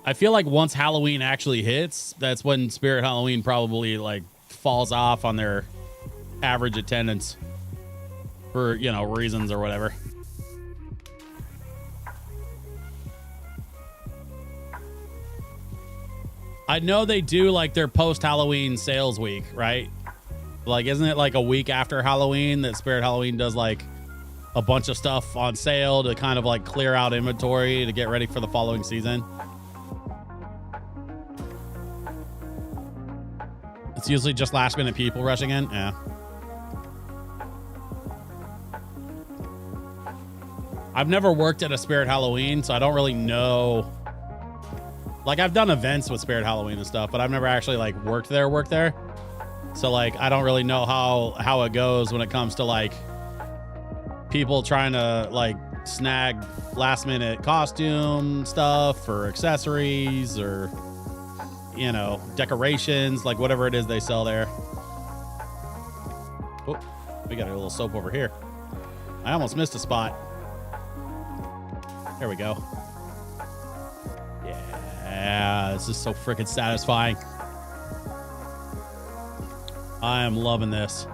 I feel like once Halloween actually hits, that's when Spirit Halloween probably like falls off on their average attendance for, you know, reasons or whatever. I know they do like their post-Halloween sales week, right? Like, isn't it like a week after Halloween that Spirit Halloween does like a bunch of stuff on sale to kind of like clear out inventory to get ready for the following season? It's usually just last minute people rushing in. Yeah. I've never worked at a Spirit Halloween, so I don't really know. Like, I've done events with Spirit Halloween and stuff, but I've never actually like worked there. So like, I don't really know how it goes when it comes to like people trying to like snag last minute costume stuff or accessories or, you know, decorations, like whatever it is they sell there. Oh, we got a little soap over here. I almost missed a spot. There we go. Yeah, this is so freaking satisfying. I am loving this.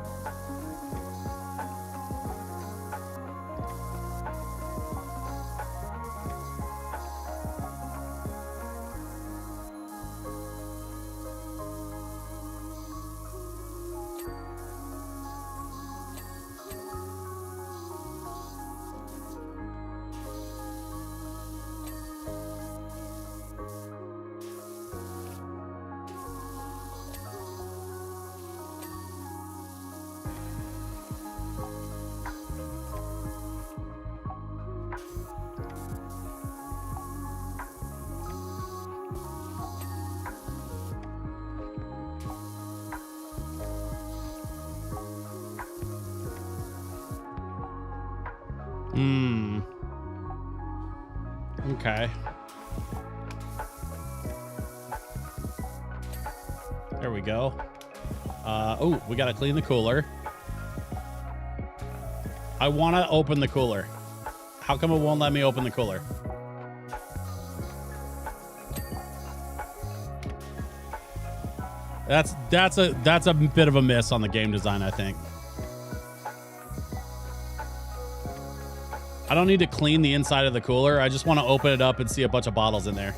Okay. There we go. Oh, we got to clean the cooler. I want to open the cooler. How come it won't let me open the cooler? That's a bit of a miss on the game design, I think. I don't need to clean the inside of the cooler. I just want to open it up and see a bunch of bottles in there.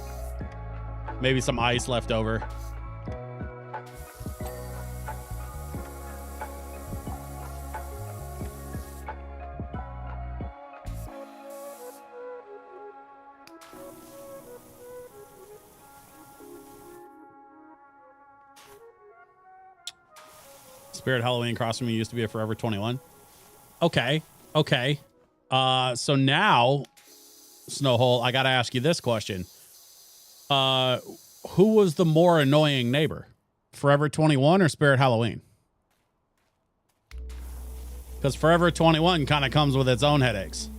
Maybe some ice left over. Spirit Halloween across from me used to be a Forever 21. Okay. So now, Snowhole, I got to ask you this question. Who was the more annoying neighbor? Forever 21 or Spirit Halloween? Because Forever 21 kind of comes with its own headaches.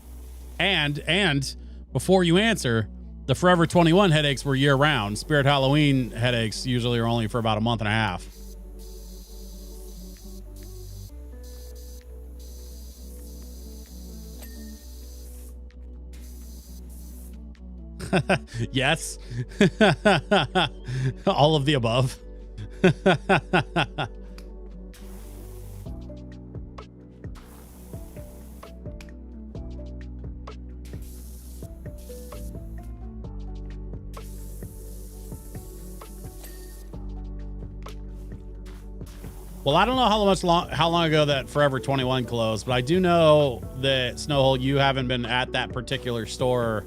And before you answer, the Forever 21 headaches were year round. Spirit Halloween headaches usually are only for about a month and a half. Yes. All of the above. Well, I don't know how long ago that Forever 21 closed, but I do know that Snowhole, you haven't been at that particular store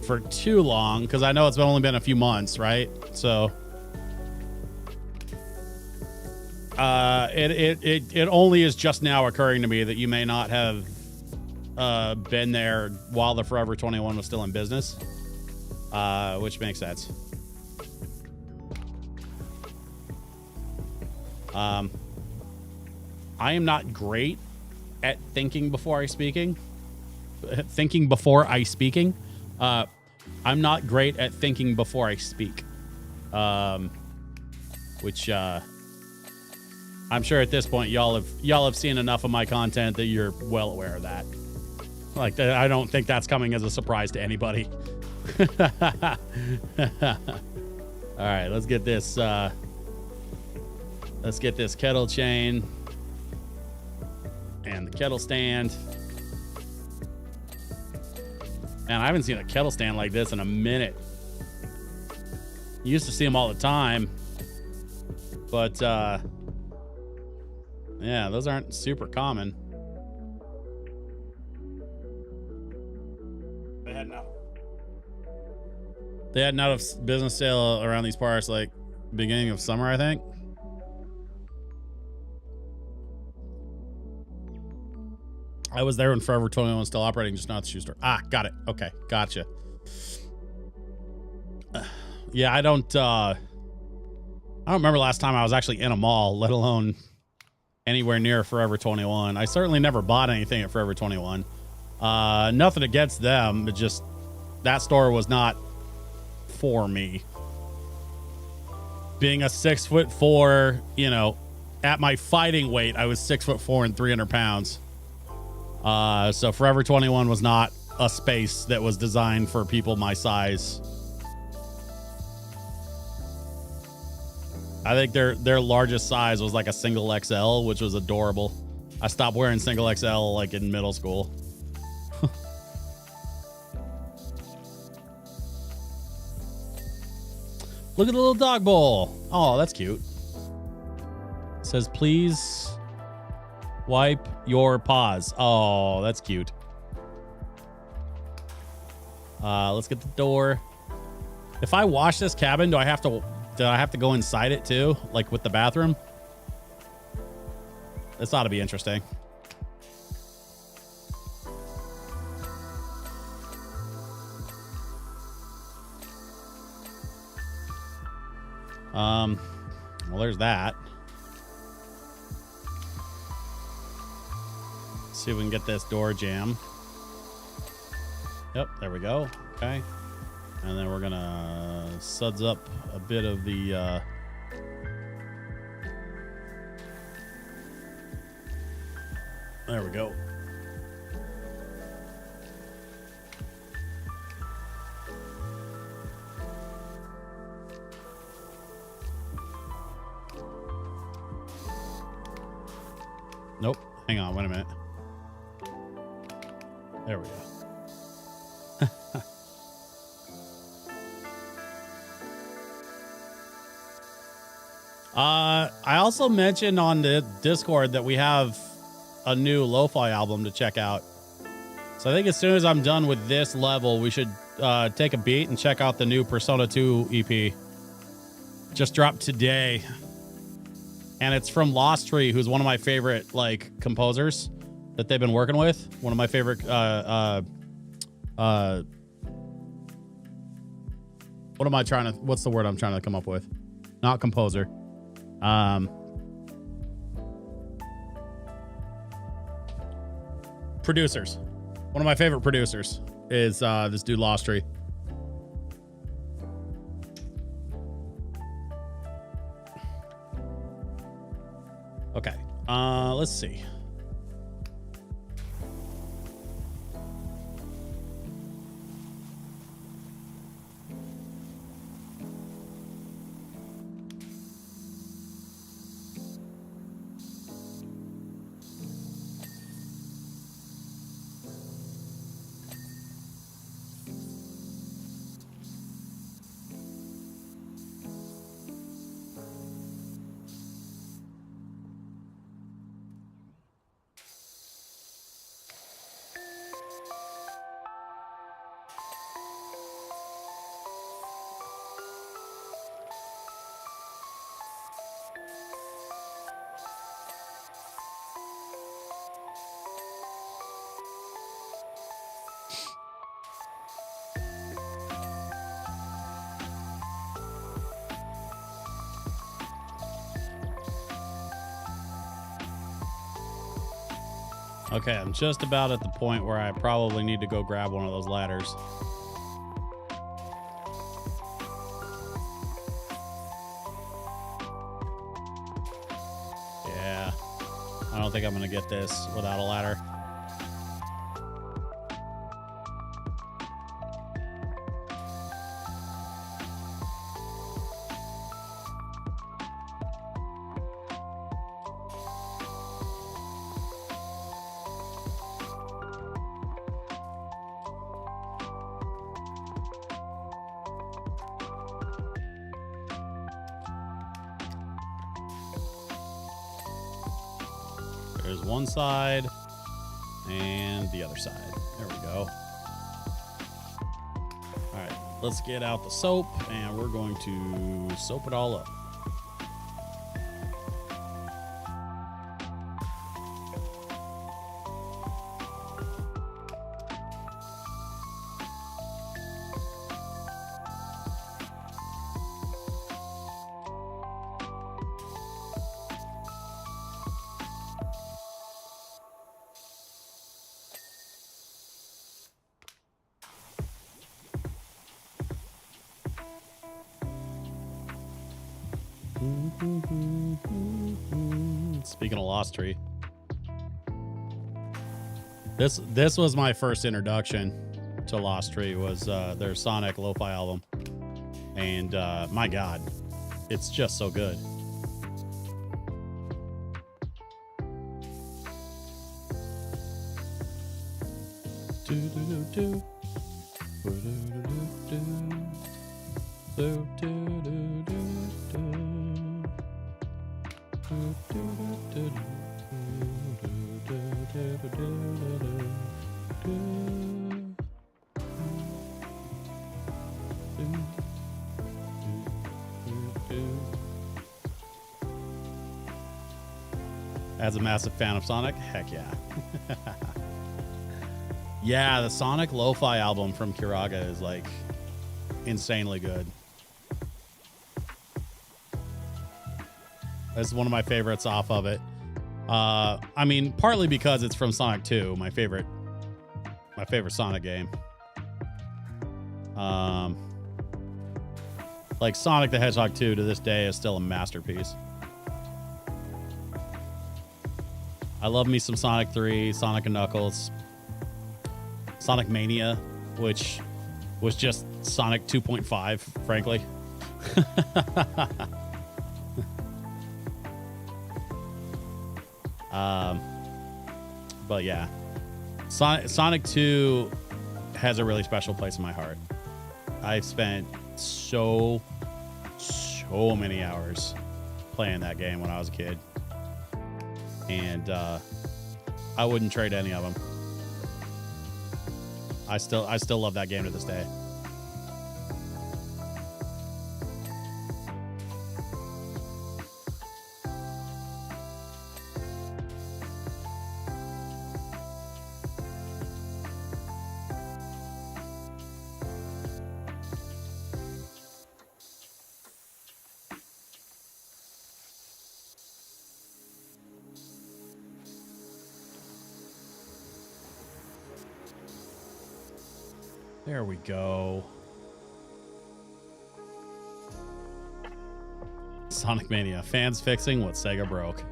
for too long, because I know it's only been a few months, right? So it only is just now occurring to me that you may not have been there while the Forever 21 was still in business, which makes sense. I am not great at thinking before I speaking. I'm not great at thinking before I speak. Which I'm sure at this point y'all have seen enough of my content that you're well aware of that. Like, I don't think that's coming as a surprise to anybody. All right, let's get this kettle chain and the kettle stand. Man, I haven't seen a kettle stand like this in a minute. You used to see them all the time, but yeah, those aren't super common. They had an out of business sale around these parts, like beginning of summer, I think. I was there when Forever 21 was still operating, just not the shoe store. Ah, got it. Okay, gotcha. Yeah, I don't remember last time I was actually in a mall, let alone anywhere near Forever 21. I certainly never bought anything at Forever 21. Nothing against them, but just that store was not for me. Being a 6'4", you know, at my fighting weight, I was 6'4" and 300 pounds. So Forever 21 was not a space that was designed for people my size. I think their largest size was like a single XL, which was adorable. I stopped wearing single XL like in middle school. Look at the little dog bowl. Oh, that's cute. It says, please wipe your paws. Oh, that's cute. Let's get the door. If I wash this cabin, do I have to go inside it too? Like with the bathroom? This ought to be interesting. Well, there's that. See if we can get this door jammed. Yep, there we go. Okay. And then we're gonna suds up a bit of the there we go. Nope. Hang on, wait a minute. There we go. I also mentioned on the Discord that we have a new lo-fi album to check out. So I think as soon as I'm done with this level, we should take a beat and check out the new Persona 2 EP. Just dropped today. And it's from Lost Tree, who's one of my favorite like composers that they've been working with. One of my favorite what's the word I'm trying to come up with? Not composer. Producers. One of my favorite producers is this dude Lost Tree. Okay. Let's see. Okay, I'm just about at the point where I probably need to go grab one of those ladders. Yeah, I don't think I'm gonna get this without a ladder. There's one side and the other side. There we go. All right, let's get out the soap and we're going to soap it all up. Speaking of Lost Tree, this was my first introduction to Lost Tree, was their Sonic Lo-Fi album, and my God, it's just so good. As a massive fan of Sonic, heck yeah. Yeah, the Sonic Lo-Fi album from Kiraga is like insanely good. That's one of my favorites off of it. I mean, partly because it's from Sonic 2, my favorite Sonic game. Like Sonic the Hedgehog 2 to this day is still a masterpiece. I love me some Sonic 3, Sonic and Knuckles, Sonic Mania, which was just Sonic 2.5, frankly. But yeah, Sonic 2 has a really special place in my heart. I've spent so many hours playing that game when I was a kid, and I wouldn't trade any of them. I still love that game to this day. There we go. Sonic Mania. Fans fixing what Sega broke.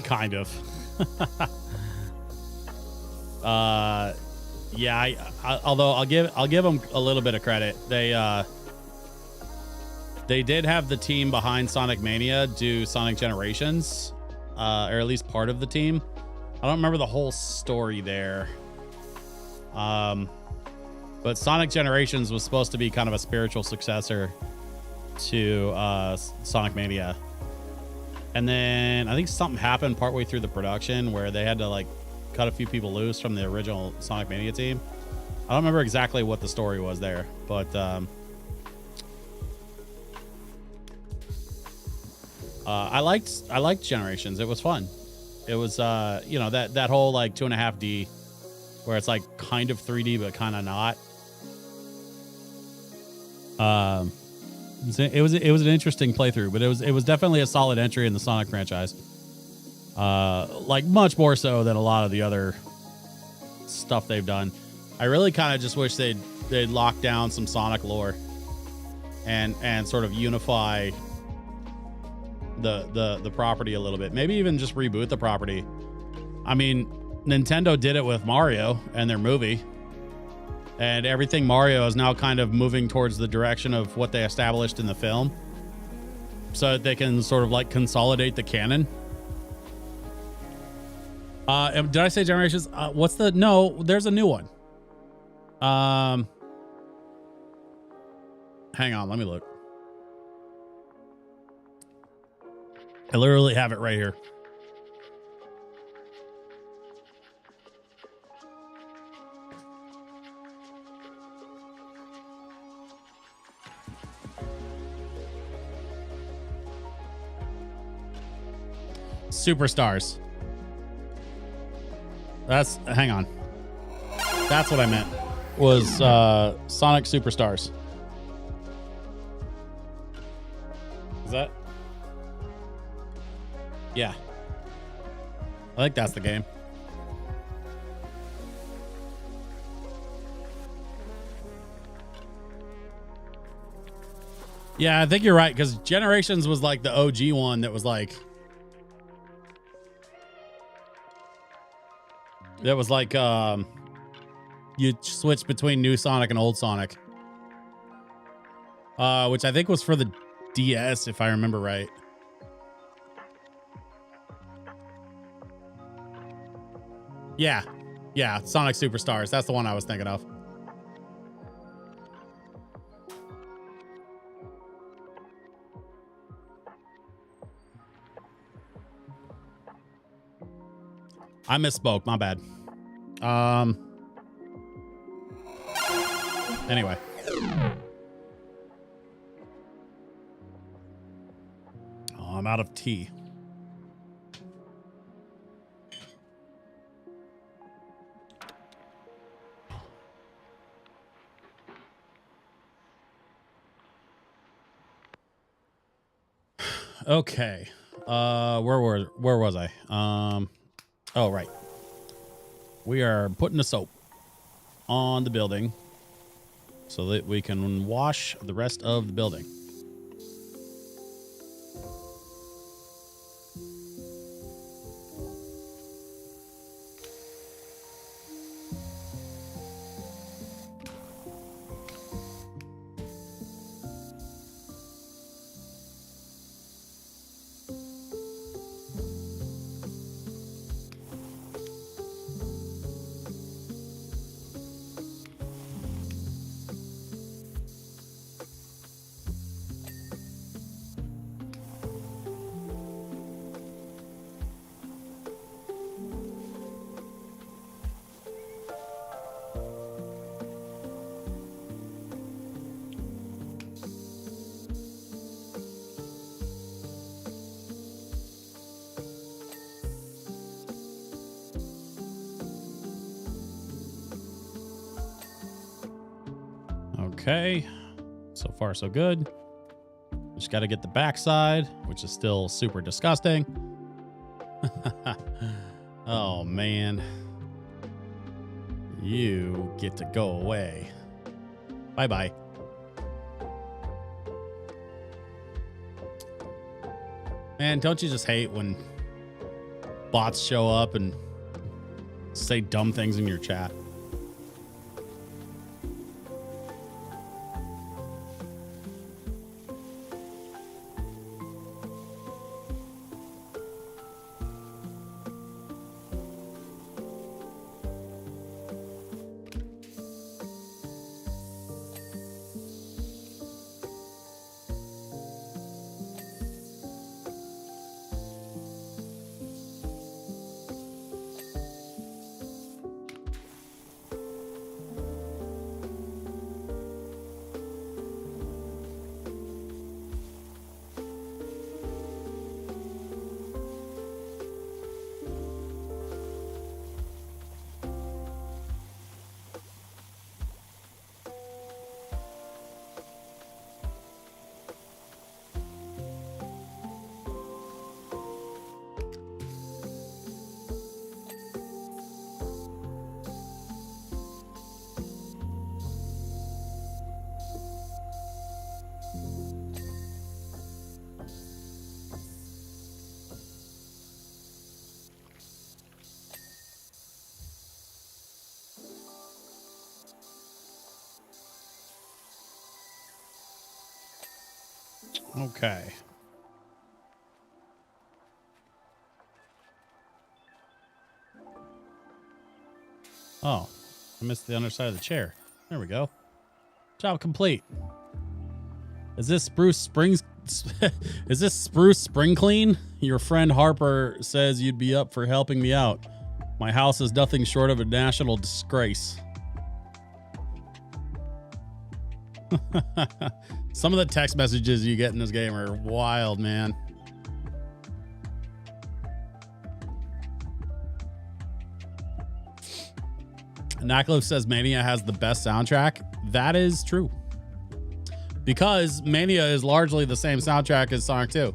Kind of. Yeah, although I'll give them a little bit of credit. They did have the team behind Sonic Mania do Sonic Generations, or at least part of the team. I don't remember the whole story there. But Sonic Generations was supposed to be kind of a spiritual successor to Sonic Mania. And then I think something happened partway through the production where they had to like cut a few people loose from the original Sonic Mania team. I don't remember exactly what the story was there, but I liked Generations. It was fun. It was you know, that whole like 2.5D where it's like kind of 3D but kind of not. It was an interesting playthrough, but it was definitely a solid entry in the Sonic franchise. Like much more so than a lot of the other stuff they've done. I really kind of just wish they'd lock down some Sonic lore and sort of unify the property a little bit. Maybe even just reboot the property. I mean, Nintendo did it with Mario and their movie, and everything Mario is now kind of moving towards the direction of what they established in the film, so that they can sort of like consolidate the canon. Did I say Generations? What's the... No, there's a new one. Hang on, let me look. I literally have it right here. Superstars. Hang on. That's what I meant. Was Sonic Superstars. Is that? Yeah. I think that's the game. Yeah, I think you're right, because Generations was like the OG one that was like... That was like, you switch between new Sonic and old Sonic. Which I think was for the DS, if I remember right. Yeah. Yeah, Sonic Superstars. That's the one I was thinking of. I misspoke. My bad. Anyway. Oh, I'm out of tea. Okay. Where was I? Oh, right. We are putting the soap on the building so that we can wash the rest of the building. Okay, so far so good. Just got to get the backside, which is still super disgusting. Oh man, you get to go away. Bye bye. Man, don't you just hate when bots show up and say dumb things in your chat? Okay. Oh, I missed the underside of the chair. There we go. Job complete. Is this Spruce Springs? Is this Spruce Spring Clean? Your friend Harper says you'd be up for helping me out. My house is nothing short of a national disgrace. Some of the text messages you get in this game are wild, man. Naklow says Mania has the best soundtrack. That is true. Because Mania is largely the same soundtrack as Sonic 2,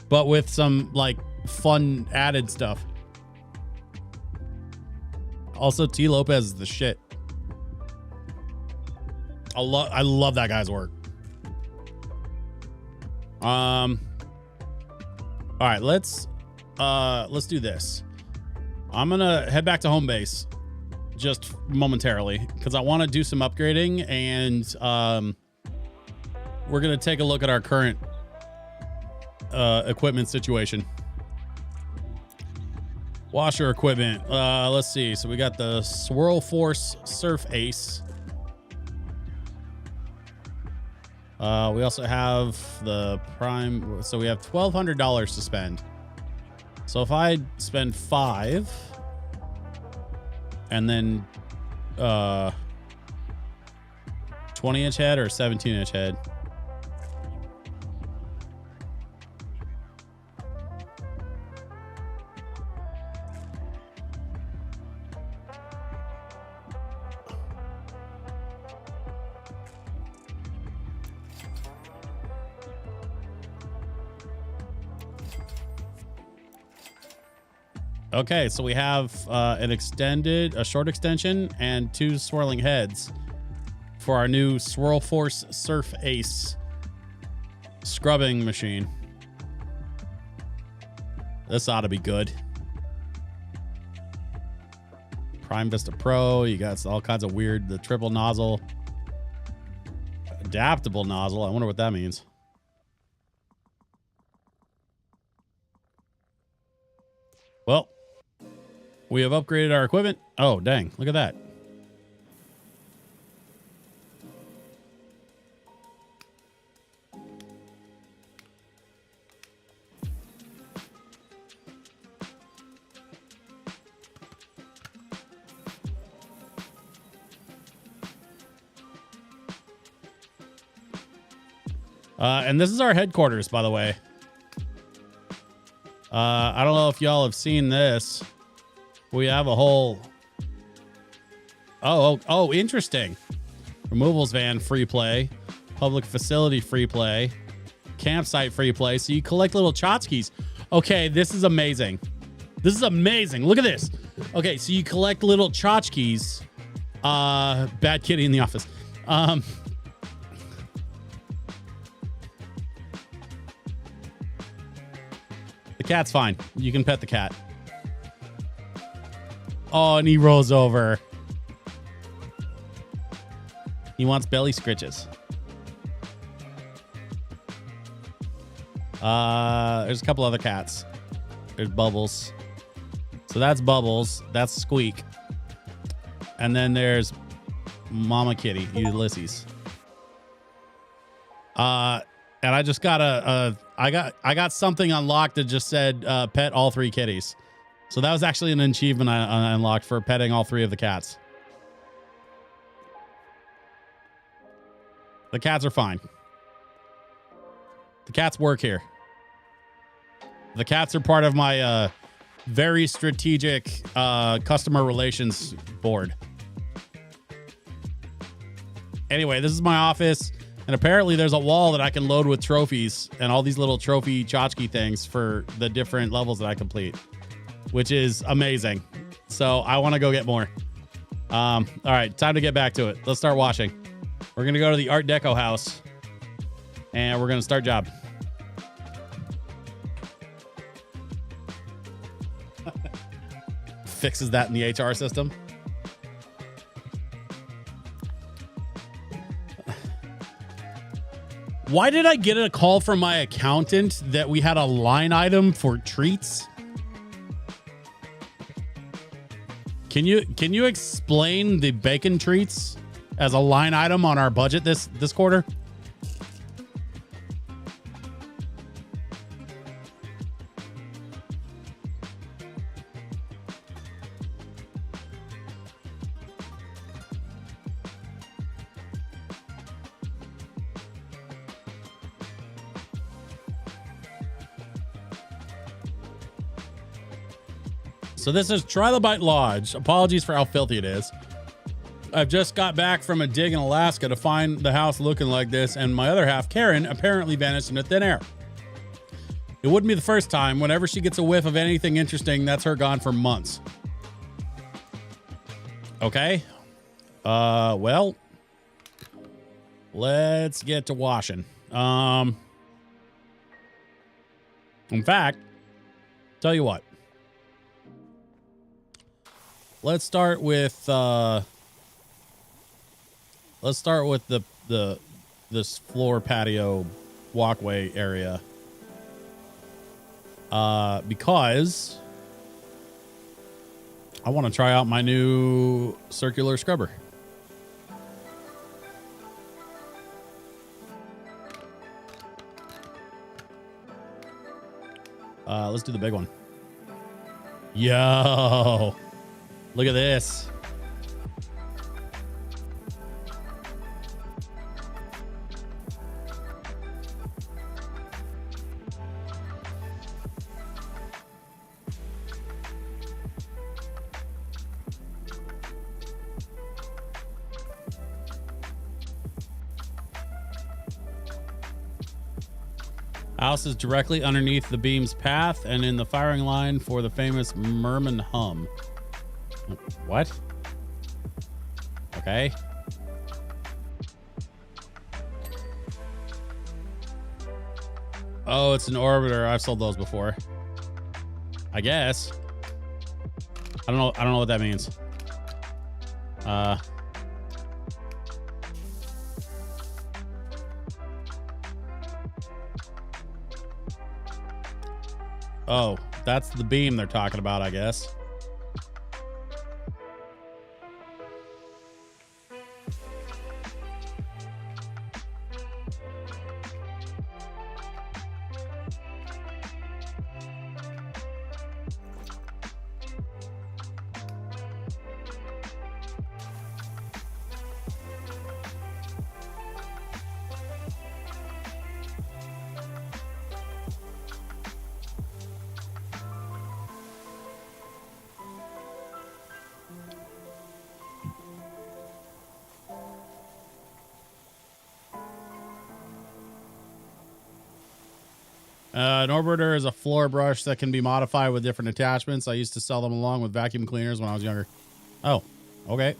but with some like fun added stuff. Also, T. Lopez is the shit. I love that guy's work. All right, let's do this. I'm gonna head back to home base just momentarily because I want to do some upgrading, and we're gonna take a look at our current equipment situation. Washer equipment. Let's see. So we got the Swirl Force Surf Ace. We also have the Prime. So we have $1,200 to spend. So if I spend 5 and then 20-inch head or 17-inch head. Okay, so we have a short extension and 2 swirling heads for our new Swirl Force Surf Ace scrubbing machine. This ought to be good. Prime Vista Pro, you got all kinds of weird, the triple nozzle, adaptable nozzle. I wonder what that means. Well, we have upgraded our equipment. Oh, dang. Look at that. And this is our headquarters, by the way. I don't know if y'all have seen this. We have a whole... Oh, interesting. Removals van, free play. Public facility, free play. Campsite, free play. So you collect little tchotchkes. Okay, this is amazing. This is amazing. Look at this. Okay, so you collect little tchotchkes. Bad kitty in the office. The cat's fine. You can pet the cat. Oh, and he rolls over. He wants belly scritches. There's a couple other cats. There's Bubbles. So that's Bubbles. That's Squeak. And then there's Mama Kitty, Ulysses. And I just got I got something unlocked that just said pet all 3 kitties. So that was actually an achievement I unlocked for petting all 3 of the cats. The cats are fine. The cats work here. The cats are part of my very strategic customer relations board. Anyway, this is my office. And apparently there's a wall that I can load with trophies and all these little trophy tchotchke things for the different levels that I complete, which is amazing. So I want to go get more. All right, time to get back to it. Let's start washing. We're going to go to the Art Deco house and we're going to start job. Fixes that in the HR system. Why did I get a call from my accountant that we had a line item for treats? Can you explain the bacon treats as a line item on our budget this quarter? So this is Trilobite Lodge. Apologies for how filthy it is. I've just got back from a dig in Alaska to find the house looking like this, and my other half, Karen, apparently vanished into thin air. It wouldn't be the first time. Whenever she gets a whiff of anything interesting, that's her gone for months. Okay. Well, let's get to washing. In fact, tell you what. Let's start with this floor patio walkway area. Because I want to try out my new circular scrubber. Let's do the big one. Yo. Look at this. House is directly underneath the beam's path and in the firing line for the famous Merman hum. What? Okay. Oh, it's an orbiter. I've sold those before. I guess. I don't know what that means. Oh, that's the beam they're talking about, I guess. An orbiter is a floor brush that can be modified with different attachments. I used to sell them along with vacuum cleaners when I was younger. Oh, okay.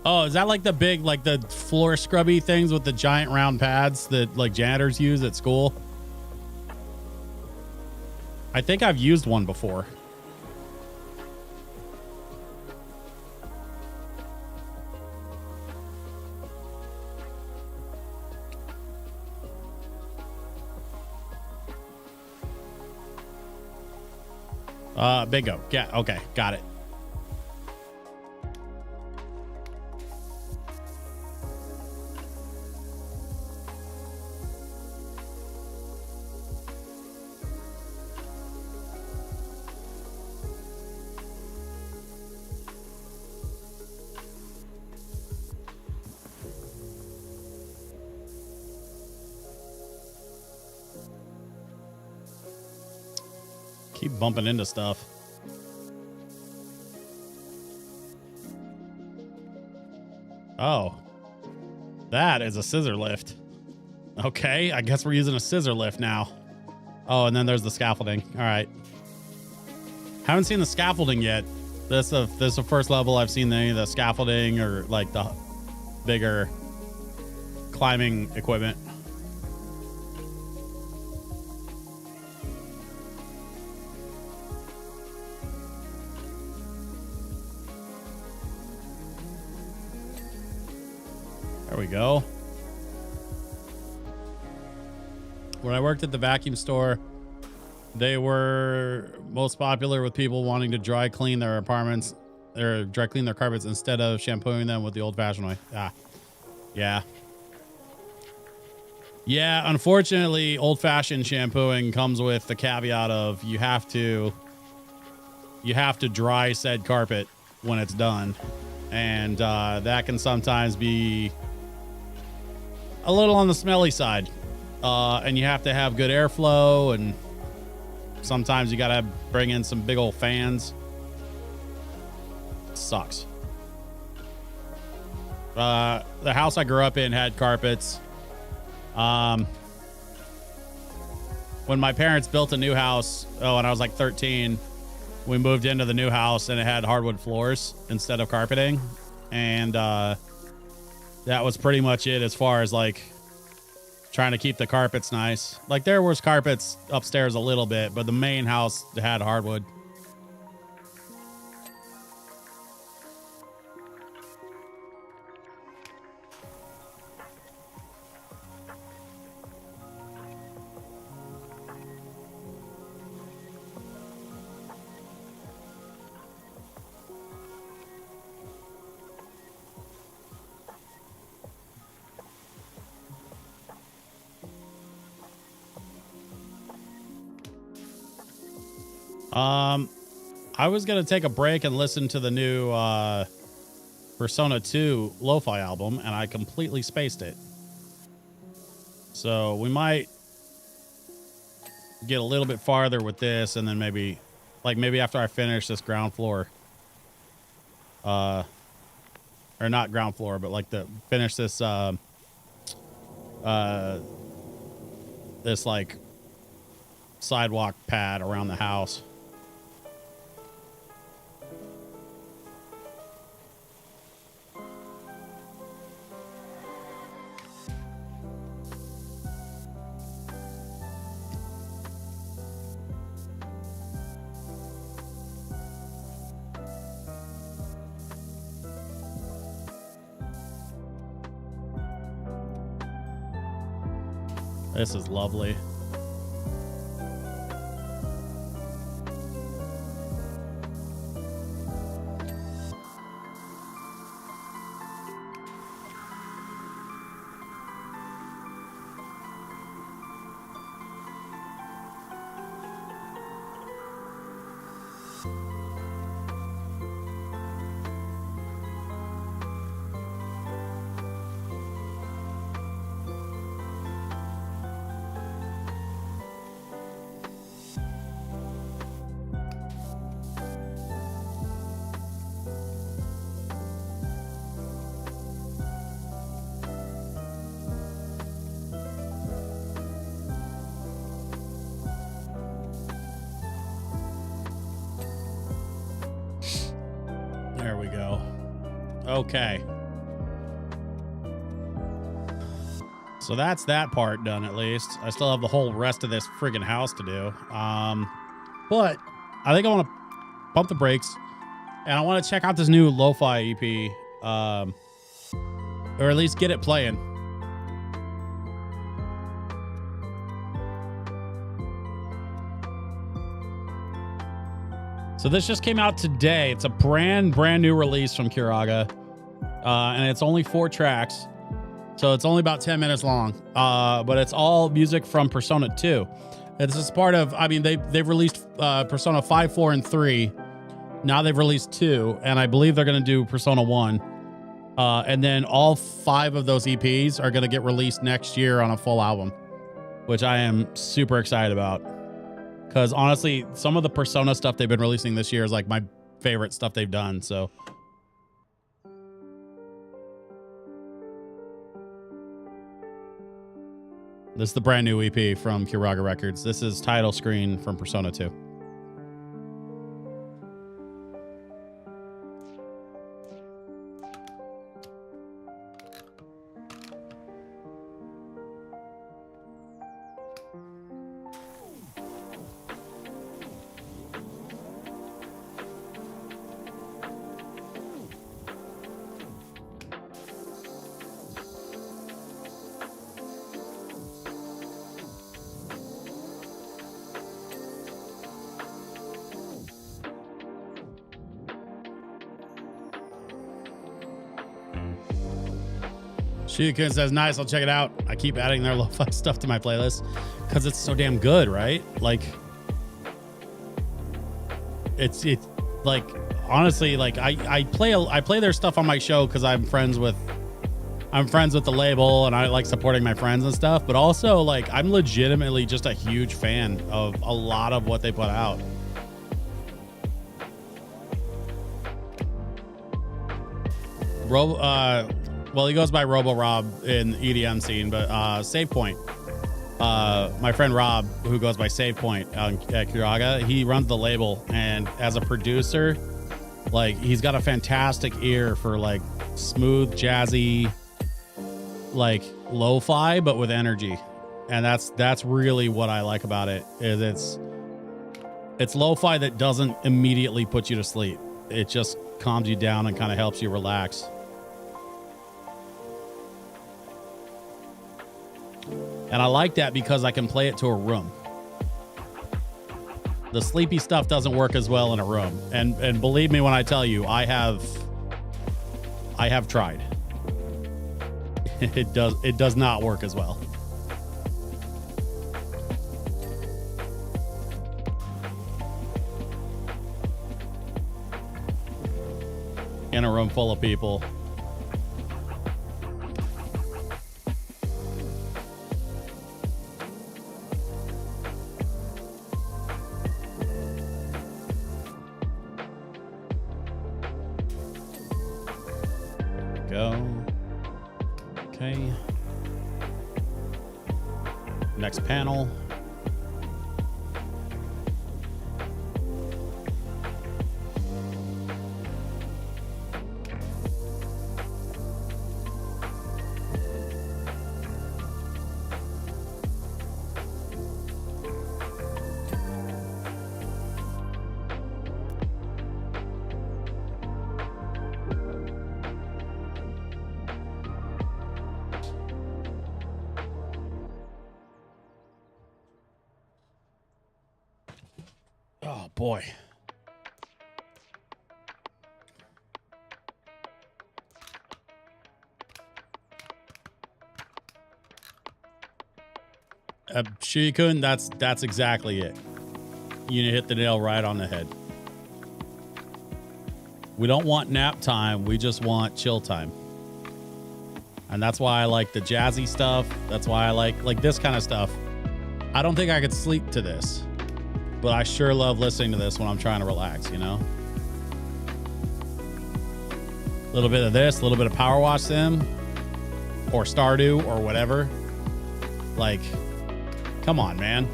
Oh, is that like the big, like the floor scrubby things with the giant round pads that like janitors use at school? I think I've used one before. Bingo. Yeah, okay, got it. Keep bumping into stuff. Oh, that is a scissor lift. Okay, I guess we're using a scissor lift now. Oh, and then there's the scaffolding. All right. Haven't seen the scaffolding yet. This is the first level I've seen any of the scaffolding or like the bigger climbing equipment. we go. When I worked at the vacuum store, they were most popular with people wanting to dry clean their apartments or dry clean their carpets instead of shampooing them with the old-fashioned way. Yeah. Yeah, unfortunately, old-fashioned shampooing comes with the caveat of you have to dry said carpet when it's done. And that can sometimes be a little on the smelly side. And you have to have good airflow, and sometimes you gotta bring in some big old fans. It sucks. The house I grew up in had carpets. When my parents built a new house, when I was like 13, we moved into the new house and it had hardwood floors instead of carpeting. And that was pretty much it as far as like trying to keep the carpets nice. Like there was carpets upstairs a little bit, but the main house had hardwood. I was going to take a break and listen to the new Persona 2 Lo-Fi album, and I completely spaced it. So we might get a little bit farther with this, and then maybe after I finish this ground floor, or not ground floor, but like finish this this like sidewalk pad around the house. This is lovely. There we go. Okay. So that's that part done, at least. I still have the whole rest of this friggin' house to do. But I think I want to pump the brakes, and I want to check out this new Lo-Fi EP, or at least get it playing. So this just came out today. It's a brand new release from Kuraga, and it's only 4 tracks, so it's only about 10 minutes long. But it's all music from Persona 2. This is part of, I mean, they've released Persona 5, 4, and 3. Now they've released 2, and I believe they're going to do Persona 1. And then all 5 of those EPs are going to get released next year on a full album, which I am super excited about. Because honestly, some of the Persona stuff they've been releasing this year is like my favorite stuff they've done. So this is the brand new EP from Kuraga Records. This is Title Screen from Persona 2. Shikun says, nice, I'll check it out. I keep adding their lo-fi stuff to my playlist because it's so damn good, right? Like, it's like, honestly, like I play their stuff on my show because I'm friends with the label and I like supporting my friends and stuff, but also like I'm legitimately just a huge fan of a lot of what they put out. Well, he goes by Robo Rob in the EDM scene, but Save Point, my friend Rob, who goes by Save Point at Kiraga, he runs the label, and as a producer, like he's got a fantastic ear for like smooth, jazzy, like lo-fi, but with energy, and that's really what I like about it. Is it's lo-fi that doesn't immediately put you to sleep. It just calms you down and kind of helps you relax. And I like that because I can play it to a room. The sleepy stuff doesn't work as well in a room. And believe me when I tell you, I have tried. It does not work as well. In a room full of people. Go. Okay. Next panel. Oh boy. Shikun, that's exactly it. You hit the nail right on the head. We don't want nap time, we just want chill time. And that's why I like the jazzy stuff. That's why I like this kind of stuff. I don't think I could sleep to this, but I sure love listening to this when I'm trying to relax, you know? A little bit of this, a little bit of Power Wash Sim or Stardew or whatever. Like, come on, man.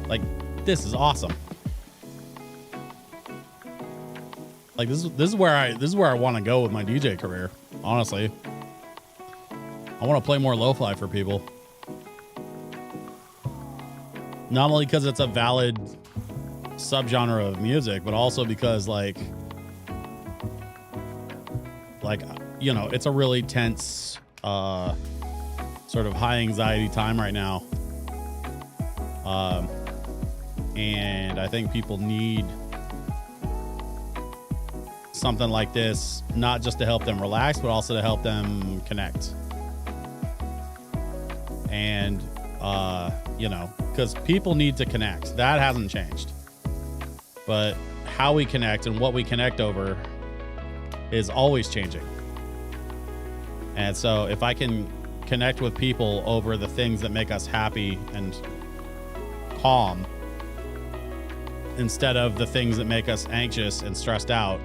Like, this is awesome. Like, this is where I want to go with my DJ career, honestly. I want to play more lo-fi for people. Not only because it's a valid subgenre of music, but also because like, you know, it's a really tense, sort of high anxiety time right now. And I think people need something like this, not just to help them relax, but also to help them connect. And, you know, because people need to connect. That hasn't changed. But how we connect and what we connect over is always changing. And so if I can connect with people over the things that make us happy and calm, instead of the things that make us anxious and stressed out.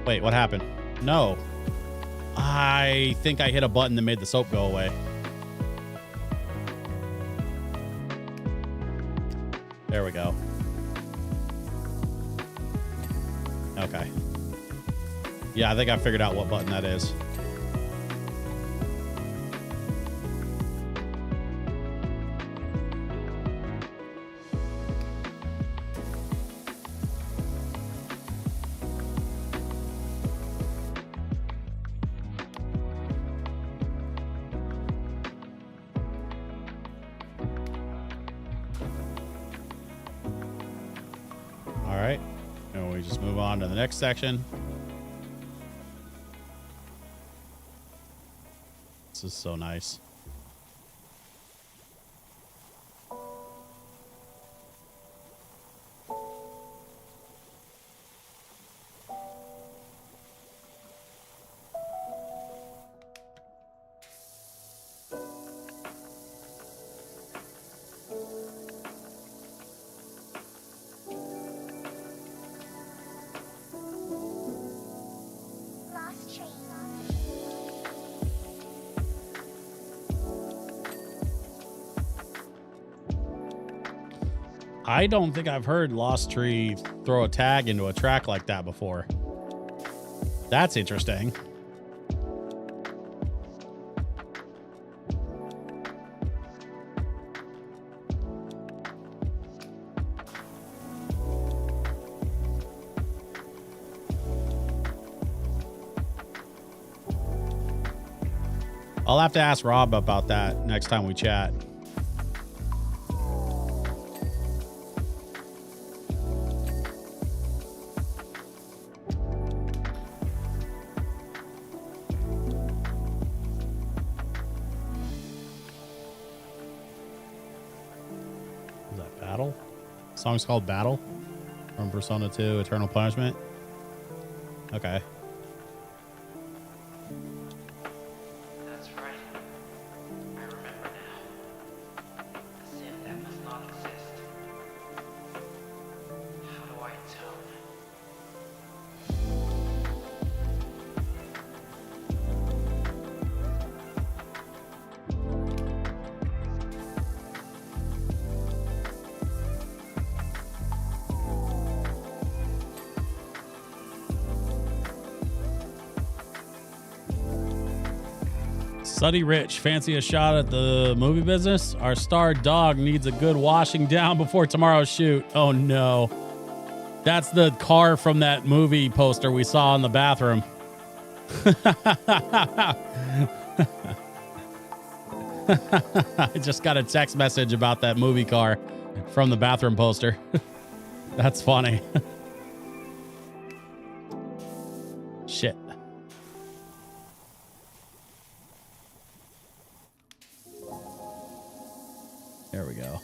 Wait, what happened? No. I think I hit a button that made the soap go away. There we go. Okay. Yeah, I think I figured out what button that is. To the next section. This is so nice. I don't think I've heard Lost Tree throw a tag into a track like that before. That's interesting. I'll have to ask Rob about that next time we chat. Song's called Battle from Persona 2 Eternal Punishment. Okay. That's right. I remember now. A sin that must not exist. How do I atone? Suddy Rich, fancy a shot at the movie business? Our star dog needs a good washing down before tomorrow's shoot. Oh no. That's the car from that movie poster we saw in the bathroom. I just got a text message about that movie car from the bathroom poster. That's funny. Shit. There we go.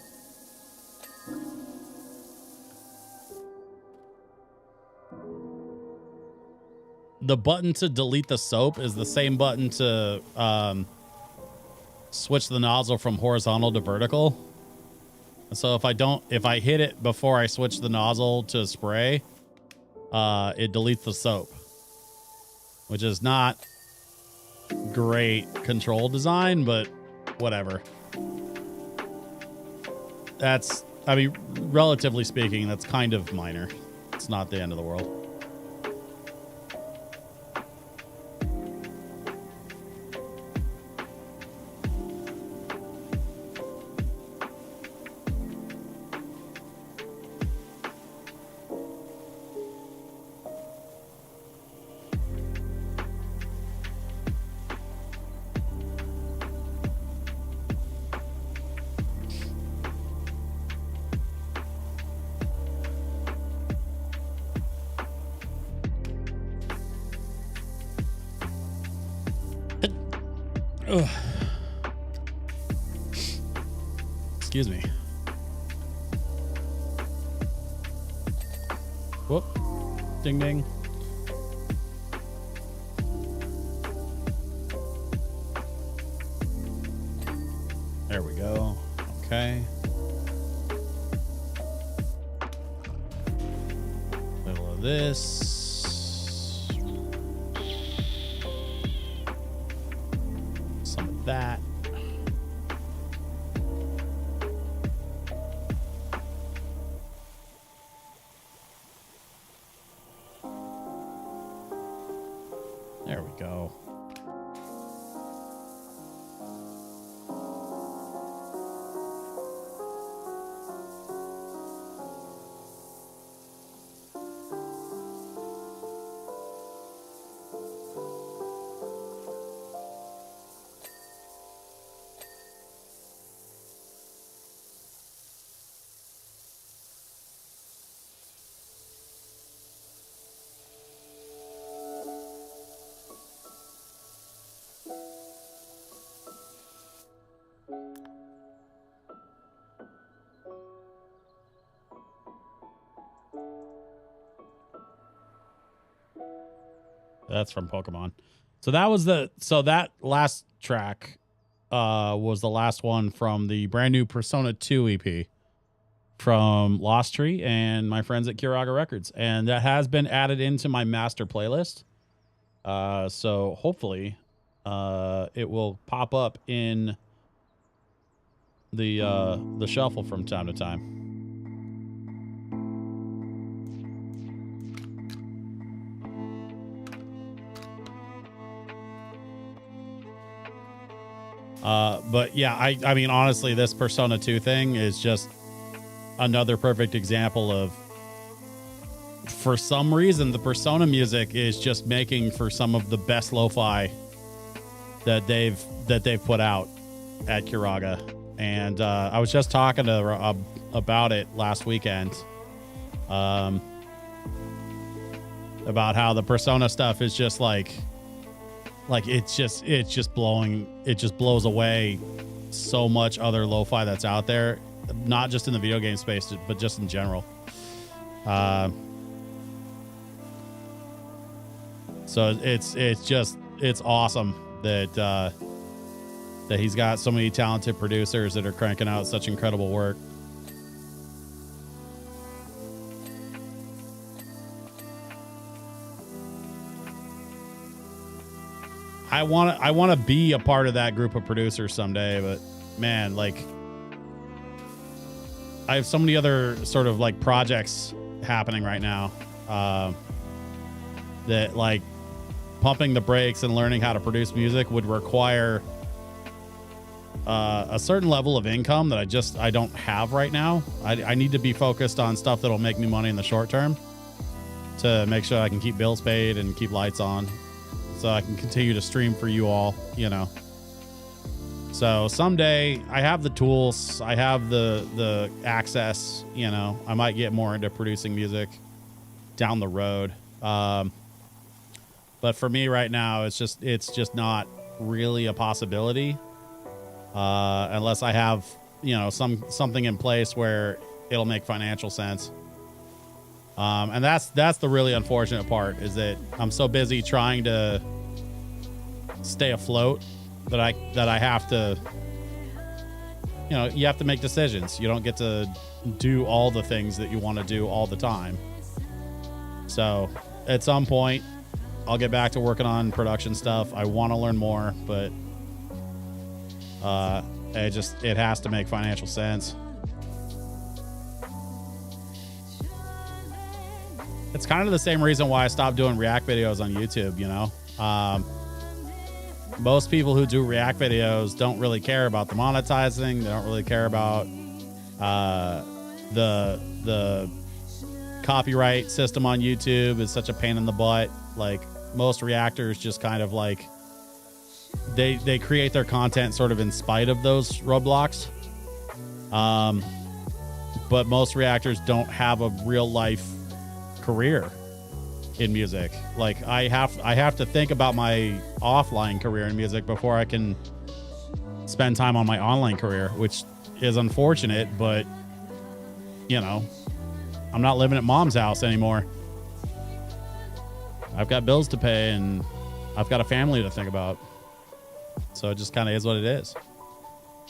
The button to delete the soap is the same button to switch the nozzle from horizontal to vertical. So if I hit it before I switch the nozzle to spray, it deletes the soap, which is not great control design, but whatever. That's, I mean, relatively speaking, that's kind of minor. It's not the end of the world. Ugh. Excuse me. Whoop. Ding ding. There we go. Okay. Middle of this. That. There we go. That's from Pokemon. So that last track was the last one from the brand new Persona 2 EP from Lost Tree and my friends at Kiraga Records. And that has been added into my master playlist. So hopefully it will pop up in the shuffle from time to time. But yeah, I mean, honestly, this Persona 2 thing is just another perfect example of, for some reason, the Persona music is just making for some of the best lo-fi that they've put out at Kiraga. And I was just talking to about it last weekend, about how the Persona stuff is just like it just blows away so much other lo-fi that's out there, not just in the video game space, but just in general. So it's awesome that he's got so many talented producers that are cranking out such incredible work. I want to be a part of that group of producers someday, but man, like, I have so many other sort of like projects happening right now that, like, pumping the brakes and learning how to produce music would require a certain level of income that I don't have right now. I need to be focused on stuff that'll make me money in the short term to make sure I can keep bills paid and keep lights on, so I can continue to stream for you all, you know. So someday I have the tools, I have the access, you know, I might get more into producing music down the road. But for me right now, it's just not really a possibility, unless I have, you know, something in place where it'll make financial sense. And that's the really unfortunate part, is that I'm so busy trying to stay afloat that I have to, you know, you have to make decisions. You don't get to do all the things that you want to do all the time. So at some point I'll get back to working on production stuff. I want to learn more, but it has to make financial sense. It's kind of the same reason why I stopped doing React videos on YouTube, you know. Most people who do React videos don't really care about the monetizing. They don't really care about the copyright system on YouTube. Is such a pain in the butt. Like, most reactors just kind of like they create their content sort of in spite of those roadblocks. But most reactors don't have a real life career in music. Like, I have to think about my offline career in music before I can spend time on my online career, which is unfortunate, but, you know, I'm not living at mom's house anymore. I've got bills to pay and I've got a family to think about. So it just kind of is what it is.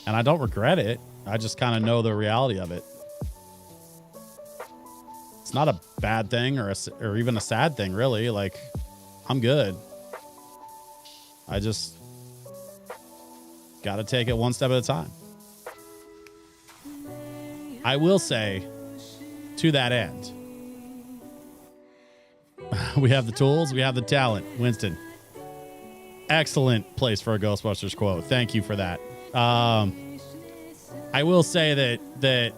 And I don't regret it. I just kind of know the reality of it. It's not a bad thing or even a sad thing, really. Like, I'm good. I just got to take it one step at a time. I will say, to that end, we have the tools, we have the talent. Winston, excellent place for a Ghostbusters quote. Thank you for that. I will say that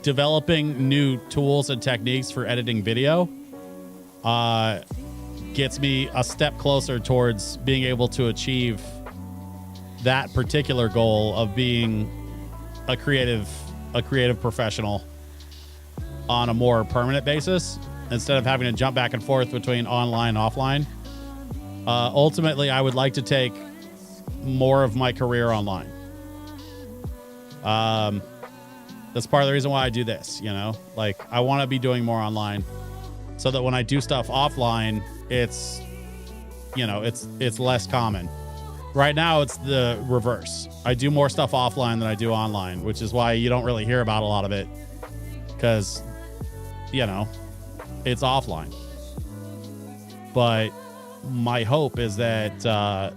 developing new tools and techniques for editing video gets me a step closer towards being able to achieve that particular goal of being a creative professional on a more permanent basis, instead of having to jump back and forth between online and offline. Ultimately, I would like to take more of my career online. That's part of the reason why I do this, you know? Like, I want to be doing more online so that when I do stuff offline, it's, you know, it's less common. Right now, it's the reverse. I do more stuff offline than I do online, which is why you don't really hear about a lot of it, because, you know, it's offline. But my hope is that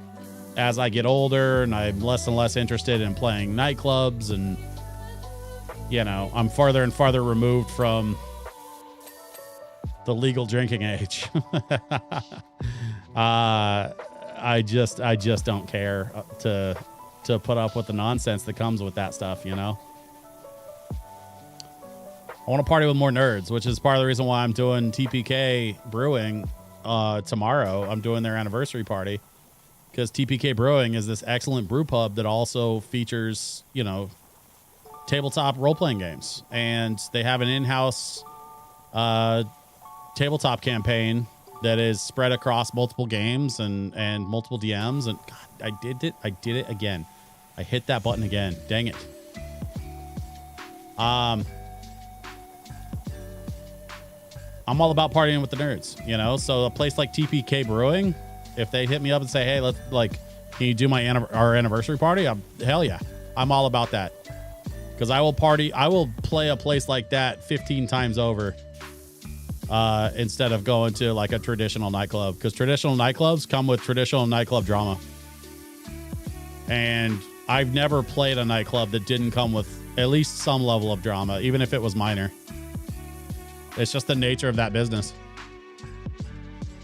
as I get older and I'm less and less interested in playing nightclubs, and, you know, I'm farther and farther removed from the legal drinking age. I just don't care to put up with the nonsense that comes with that stuff, you know. I want to party with more nerds, which is part of the reason why I'm doing TPK Brewing tomorrow. I'm doing their anniversary party because TPK Brewing is this excellent brew pub that also features, you know, tabletop role-playing games, and they have an in-house tabletop campaign that is spread across multiple games and multiple DMs. And God, I did it again. I hit that button again. Dang it. I'm all about partying with the nerds, you know? So a place like TPK Brewing, if they hit me up and say, hey, let's, like, can you do our anniversary party? Hell yeah. I'm all about that. Because I will play a place like that 15 times over instead of going to like a traditional nightclub, because traditional nightclubs come with traditional nightclub drama. And I've never played a nightclub that didn't come with at least some level of drama, even if it was minor. It's just the nature of that business.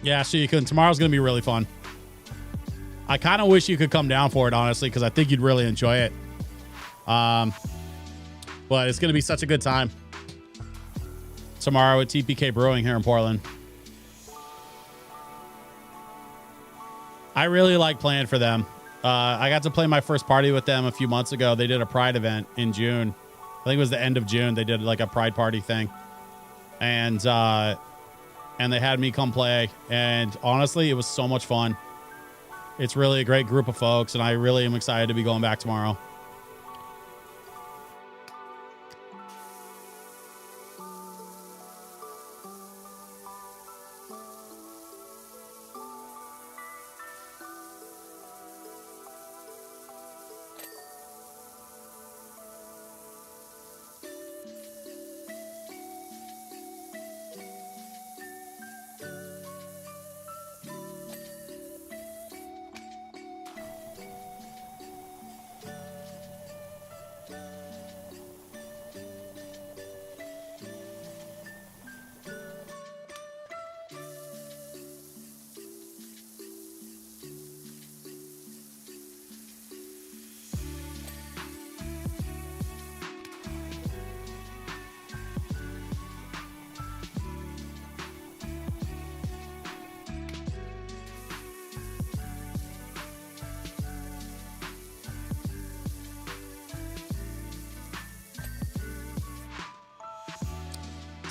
Yeah, so you can. Tomorrow's going to be really fun. I kind of wish you could come down for it, honestly, because I think you'd really enjoy it. But it's going to be such a good time tomorrow at TPK Brewing here in Portland. I really like playing for them. I got to play my first party with them a few months ago. They did a Pride event in June. I think it was the end of June. They did like a Pride party thing. And they had me come play. And honestly, it was so much fun. It's really a great group of folks, and I really am excited to be going back tomorrow.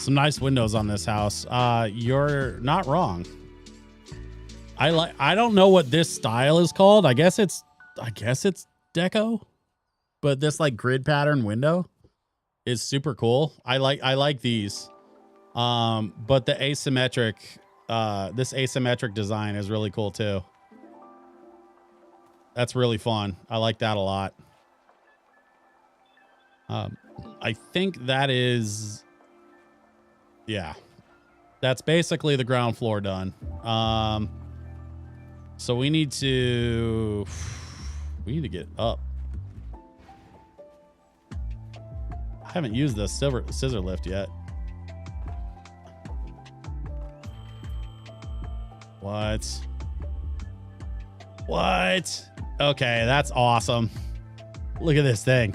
Some nice windows on this house. You're not wrong. I don't know what this style is called. I guess it's deco, but this like grid pattern window is super cool. I like these. But the asymmetric this asymmetric design is really cool too. That's really fun. I like that a lot. I think that is, yeah, that's basically the ground floor done. So we need to get up. I haven't used the scissor lift yet. What? Okay, that's awesome. Look at this thing.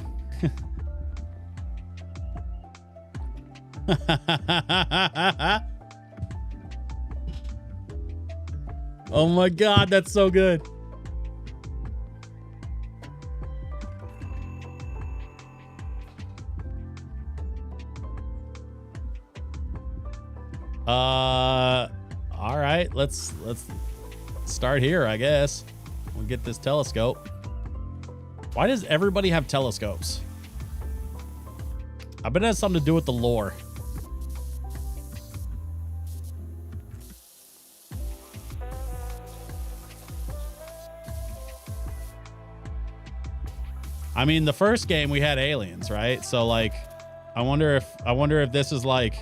Oh my God, that's so good. All right, let's start here, I guess. We'll get this telescope. Why does everybody have telescopes? I bet it has something to do with the lore. I mean, the first game we had aliens, right? So like, I wonder if this is like,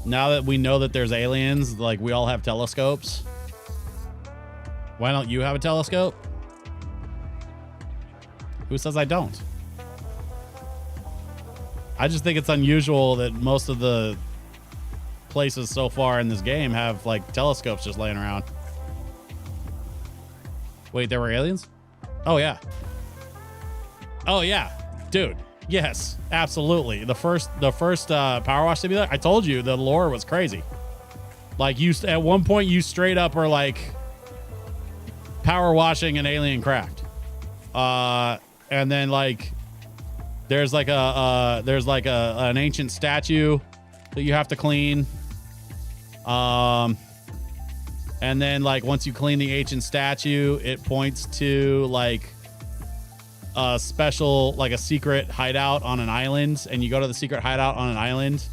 now that we know that there's aliens, like we all have telescopes. Why don't you have a telescope? Who says I don't? I just think it's unusual that most of the places so far in this game have like telescopes just laying around. Wait, there were aliens? Oh yeah. Oh yeah, dude. Yes, absolutely. The first Power Wash simulator, I told you the lore was crazy. Like you, at one point you straight up are like power washing an alien craft. And then like there's like an ancient statue that you have to clean. And then like once you clean the ancient statue, it points to like a special, like a secret hideout on an island, and you go to the secret hideout on an island,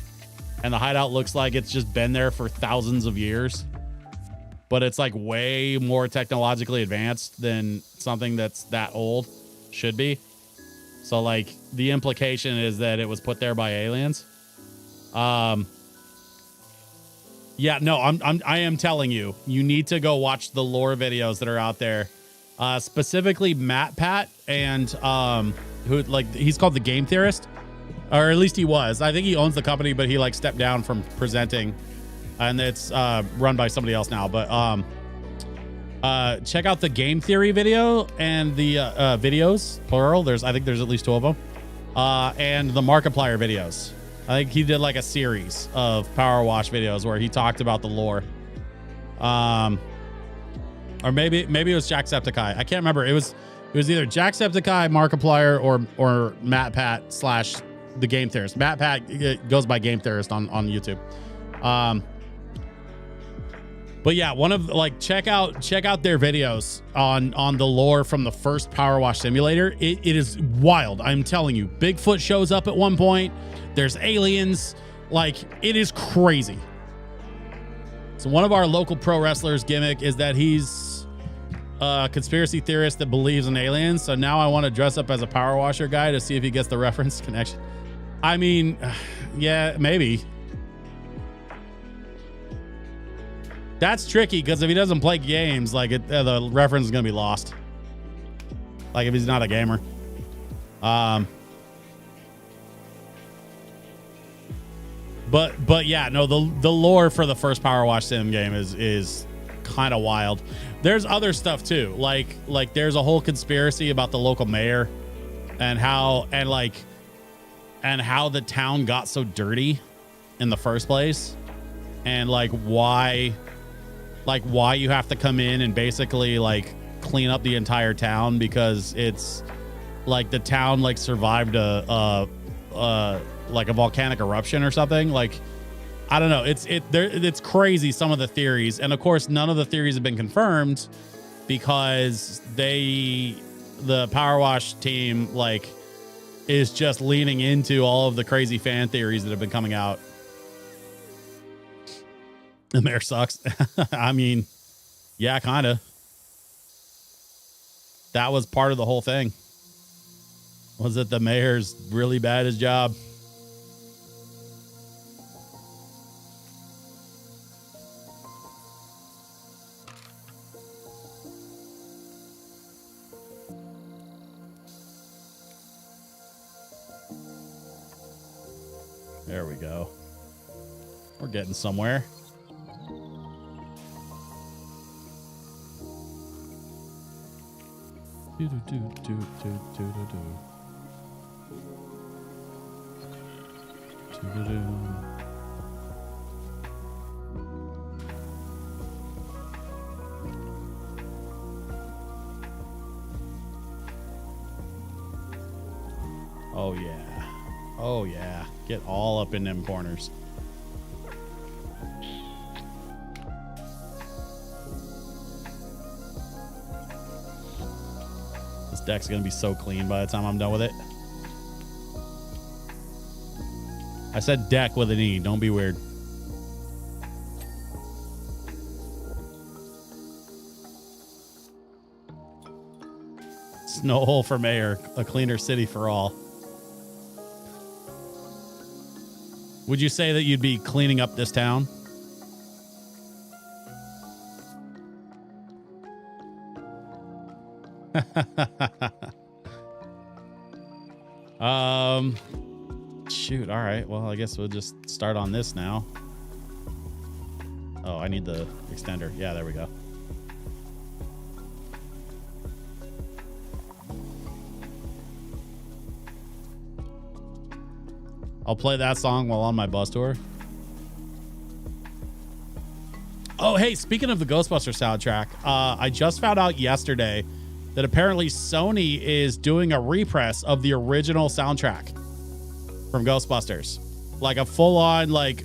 and the hideout looks like it's just been there for thousands of years, but it's like way more technologically advanced than something that's that old should be. So like the implication is that it was put there by aliens. Yeah, no, I am telling you, you need to go watch the lore videos that are out there. Specifically Matt Pat and who, like, he's called the Game Theorist, or at least he was. I think he owns the company, but he like stepped down from presenting, and it's run by somebody else now. But check out the Game Theory video and the videos, plural. I think there's at least 2 of them, and the Markiplier videos. I think he did like a series of Power Wash videos where he talked about the lore. Or maybe it was Jacksepticeye. I can't remember. It was either Jacksepticeye, Markiplier, or Matt Pat / the Game Theorist. Matt Pat goes by Game Theorist on YouTube. But yeah, one of like check out their videos on the lore from the first Power Wash simulator. It is wild. I'm telling you, Bigfoot shows up at one point. There's aliens. Like, it is crazy. So one of our local pro wrestlers' gimmick is that he's a conspiracy theorist that believes in aliens. So now I want to dress up as a power washer guy to see if he gets the reference connection. I mean, yeah, maybe. That's tricky because if he doesn't play games, like the reference is going to be lost. Like if he's not a gamer. But yeah, no, the lore for the first Power Wash sim game is kind of wild. There's other stuff too. Like there's a whole conspiracy about the local mayor and how the town got so dirty in the first place, and like why you have to come in and basically like clean up the entire town because it's like the town like survived a volcanic eruption or something. Like, I don't know. It's crazy, some of the theories. And of course, none of the theories have been confirmed because the Power Wash team like is just leaning into all of the crazy fan theories that have been coming out. The mayor sucks. I mean, yeah, kind of. That was part of the whole thing. Was that the mayor's really bad at his job? There we go. We're getting somewhere. Do do do do do do do do do. Oh yeah. Oh yeah. Get all up in them corners. This deck's gonna be so clean by the time I'm done with it. I said deck with an E, don't be weird. No hole for mayor, a cleaner city for all. Would you say that you'd be cleaning up this town? Shoot. All right. Well, I guess we'll just start on this now. Oh, I need the extender. Yeah, there we go. I'll play that song while on my bus tour. Oh, hey, speaking of the Ghostbusters soundtrack, I just found out yesterday that apparently Sony is doing a repress of the original soundtrack from Ghostbusters. Like a full-on, like,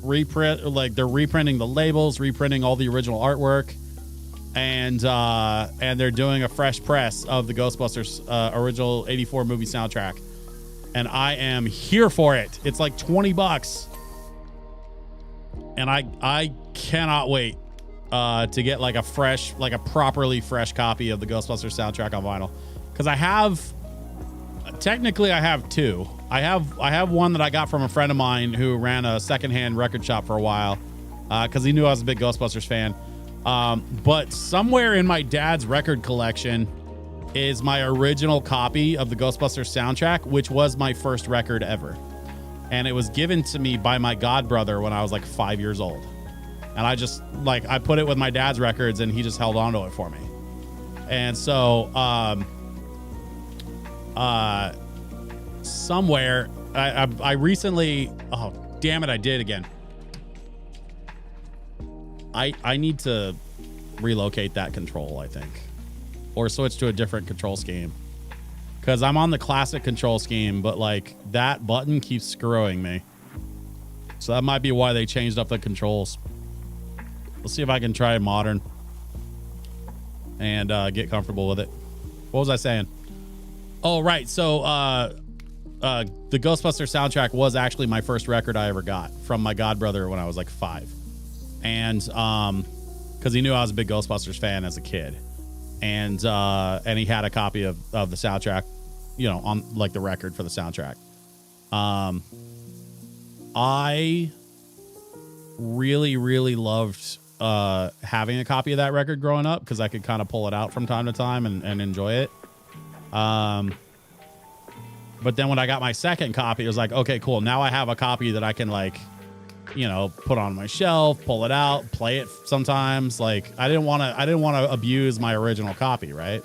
reprint. Like, they're reprinting the labels, reprinting all the original artwork, and they're doing a fresh press of the Ghostbusters original 84 movie soundtrack. And I am here for it. It's like $20. And I cannot wait to get like a fresh, like a properly fresh copy of the Ghostbusters soundtrack on vinyl. Because I have two. I have one that I got from a friend of mine who ran a secondhand record shop for a while because he knew I was a big Ghostbusters fan. But somewhere in my dad's record collection is my original copy of the Ghostbusters soundtrack, which was my first record ever. And it was given to me by my godbrother when I was like 5 years old. And I just, like, I put it with my dad's records and he just held on to it for me. And so, somewhere, I recently, oh, damn it, I did again. I need to relocate that control, I think. Or switch to a different control scheme. Because I'm on the classic control scheme, but like that button keeps screwing me. So that might be why they changed up the controls. Let's see if I can try modern and get comfortable with it. What was I saying? Oh, right. So the Ghostbusters soundtrack was actually my first record I ever got from my godbrother when I was like 5. And because he knew I was a big Ghostbusters fan as a kid. And he had a copy of the soundtrack, you know, on like the record for the soundtrack. I really, really loved having a copy of that record growing up because I could kind of pull it out from time to time and enjoy it. But then when I got my second copy, it was like, okay, cool. Now I have a copy that I can like, you know, put on my shelf, pull it out, play it sometimes. Like I didn't want to abuse my original copy, right?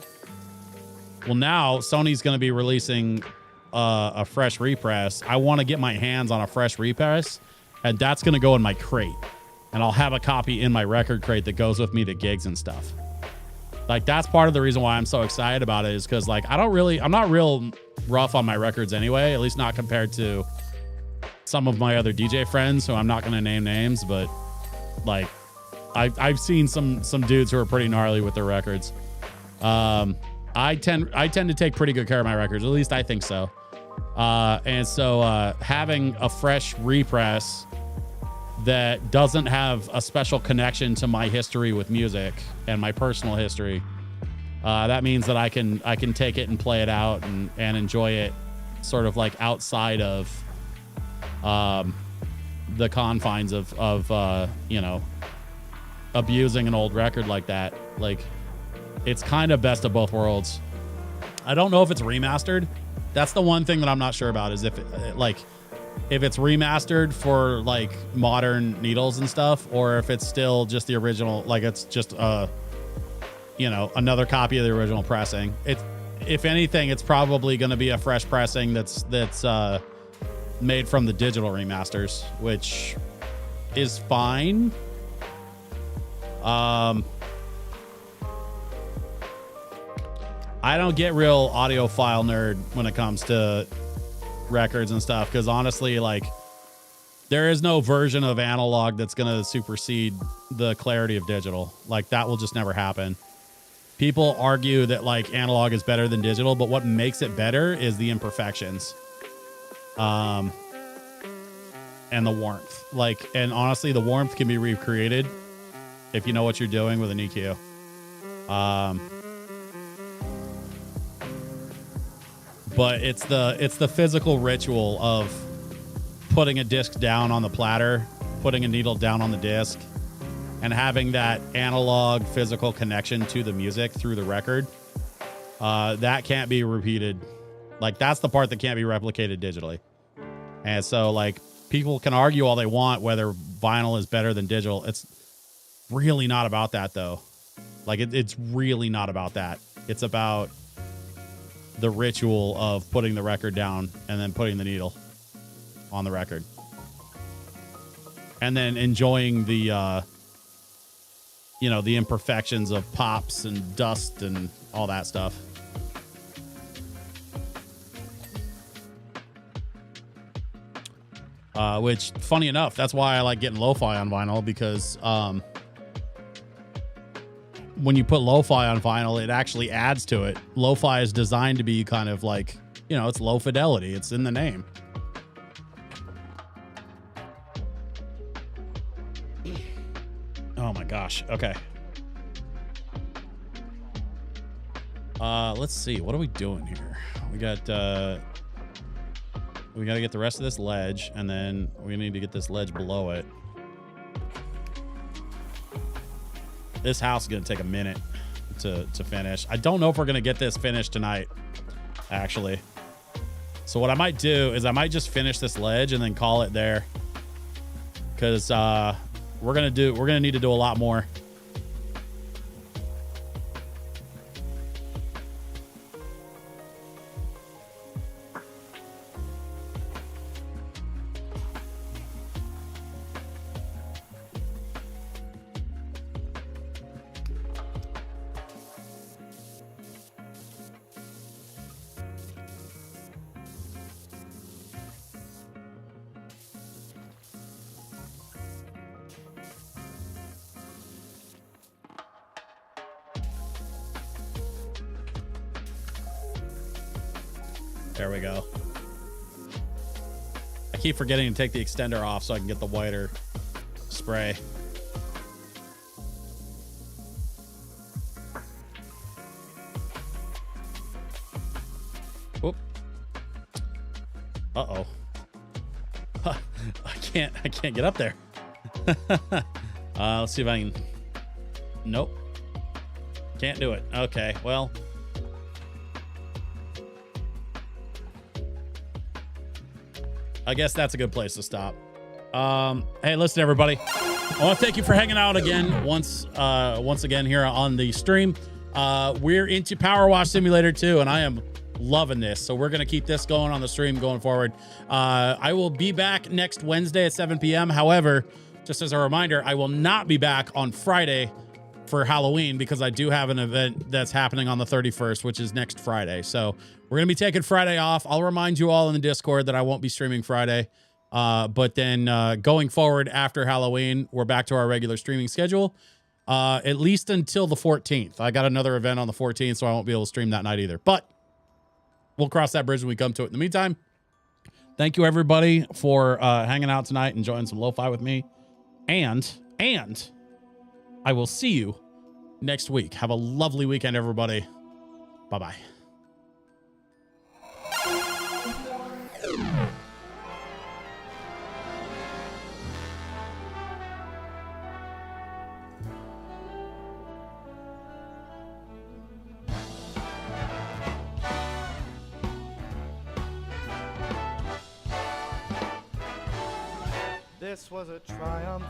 Well, now Sony's going to be releasing a fresh repress. I want to get my hands on a fresh repress, and that's going to go in my crate. And I'll have a copy in my record crate that goes with me to gigs and stuff. Like that's part of the reason why I'm so excited about it is because like I'm not real rough on my records anyway, at least not compared to some of my other DJ friends who I'm not going to name names, but like I've seen some dudes who are pretty gnarly with their records. I tend to take pretty good care of my records. At least I think so. And so having a fresh repress that doesn't have a special connection to my history with music and my personal history, that means that I can take it and play it out and enjoy it sort of like outside of the confines of you know, abusing an old record like that. Like it's kind of best of both worlds. I don't know if it's remastered. That's the one thing that I'm not sure about is if it's remastered for like modern needles and stuff, or if it's still just the original, like it's just you know, another copy of the original pressing. If anything, it's probably going to be a fresh pressing that's made from the digital remasters, which is fine. I don't get real audiophile nerd when it comes to records and stuff, because honestly, like, there is no version of analog that's going to supersede the clarity of digital. Like, that will just never happen. People argue that, like, analog is better than digital, but what makes it better is the imperfections. And the warmth. Like, and honestly, the warmth can be recreated if you know what you're doing with an EQ. but it's the physical ritual of putting a disc down on the platter, putting a needle down on the disc, and having that analog physical connection to the music through the record. That can't be repeated. Like, that's the part that can't be replicated digitally. And so, like, people can argue all they want whether vinyl is better than digital. It's really not about that, though. Like, it's really not about that. It's about the ritual of putting the record down and then putting the needle on the record. And then enjoying the, the imperfections of pops and dust and all that stuff. Which, funny enough, that's why I like getting lo-fi on vinyl, because when you put lo-fi on vinyl, it actually adds to it. Lo-fi is designed to be kind of like, it's low fidelity. It's in the name. Oh my gosh. Okay. Let's see. What are we doing here? We got we got to get the rest of this ledge, and then we need to get this ledge below it. This house is going to take a minute to finish. I don't know if we're going to get this finished tonight, actually. So what I might do is I might just finish this ledge and then call it there, because we're going to need to do a lot more. There we go. I keep forgetting to take the extender off so I can get the whiter spray. Whoop. Uh-oh. I can't get up there. Let's see if I can. Nope. Can't do it. Okay, well. I guess that's a good place to stop. Hey, listen, everybody. I want to thank you for hanging out again once again here on the stream. We're into Power Wash Simulator 2, and I am loving this. So we're going to keep this going on the stream going forward. I will be back next Wednesday at 7 p.m. However, just as a reminder, I will not be back on Friday for Halloween, because I do have an event that's happening on the 31st, which is next Friday. So we're going to be taking Friday off. I'll remind you all in the Discord that I won't be streaming Friday. But then going forward after Halloween, we're back to our regular streaming schedule, at least until the 14th. I got another event on the 14th, so I won't be able to stream that night either. But we'll cross that bridge when we come to it. In the meantime, thank you, everybody, for hanging out tonight, enjoying some lo-fi with me. And I will see you next week. Have a lovely weekend, everybody. Bye-bye. This was a triumph.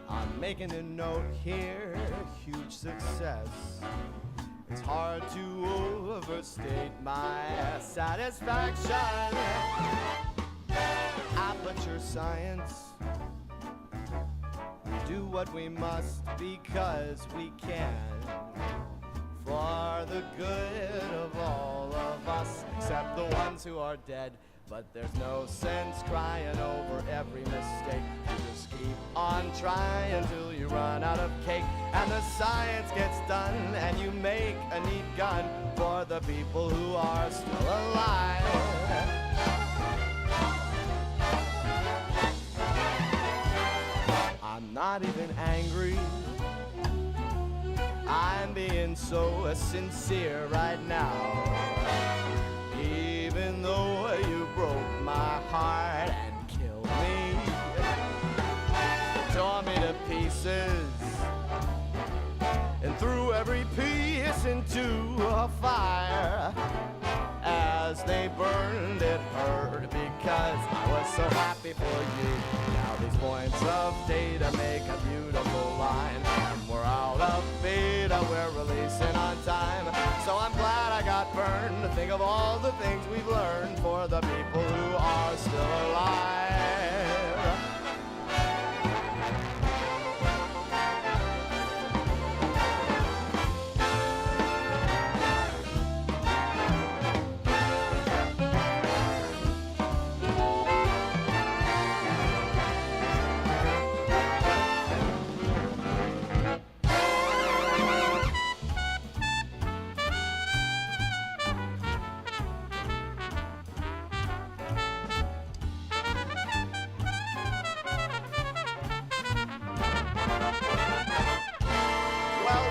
I'm making a note here, huge success. It's hard to overstate my satisfaction. Aperture science. Do what we must because we can. For the good of all of us, except the ones who are dead. But there's no sense crying over every mistake. You just keep on trying until you run out of cake. And the science gets done and you make a neat gun for the people who are still alive. I'm not even angry. I'm being so sincere right now. happy for you. Now these points of data make a beautiful line. And we're out of beta, we're releasing on time. So I'm glad I got burned to think of all the things we've learned for the people who are still alive.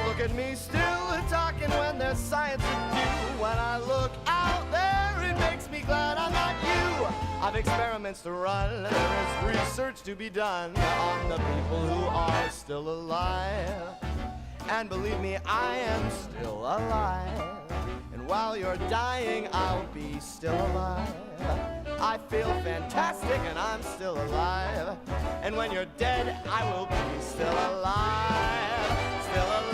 Look at me still talking when there's science to do. When I look out there, it makes me glad I'm not you. I've experiments to run, there is research to be done on the people who are still alive. And believe me, I am still alive. And while you're dying, I'll be still alive. I feel fantastic and I'm still alive. And when you're dead, I will be still alive. Still alive.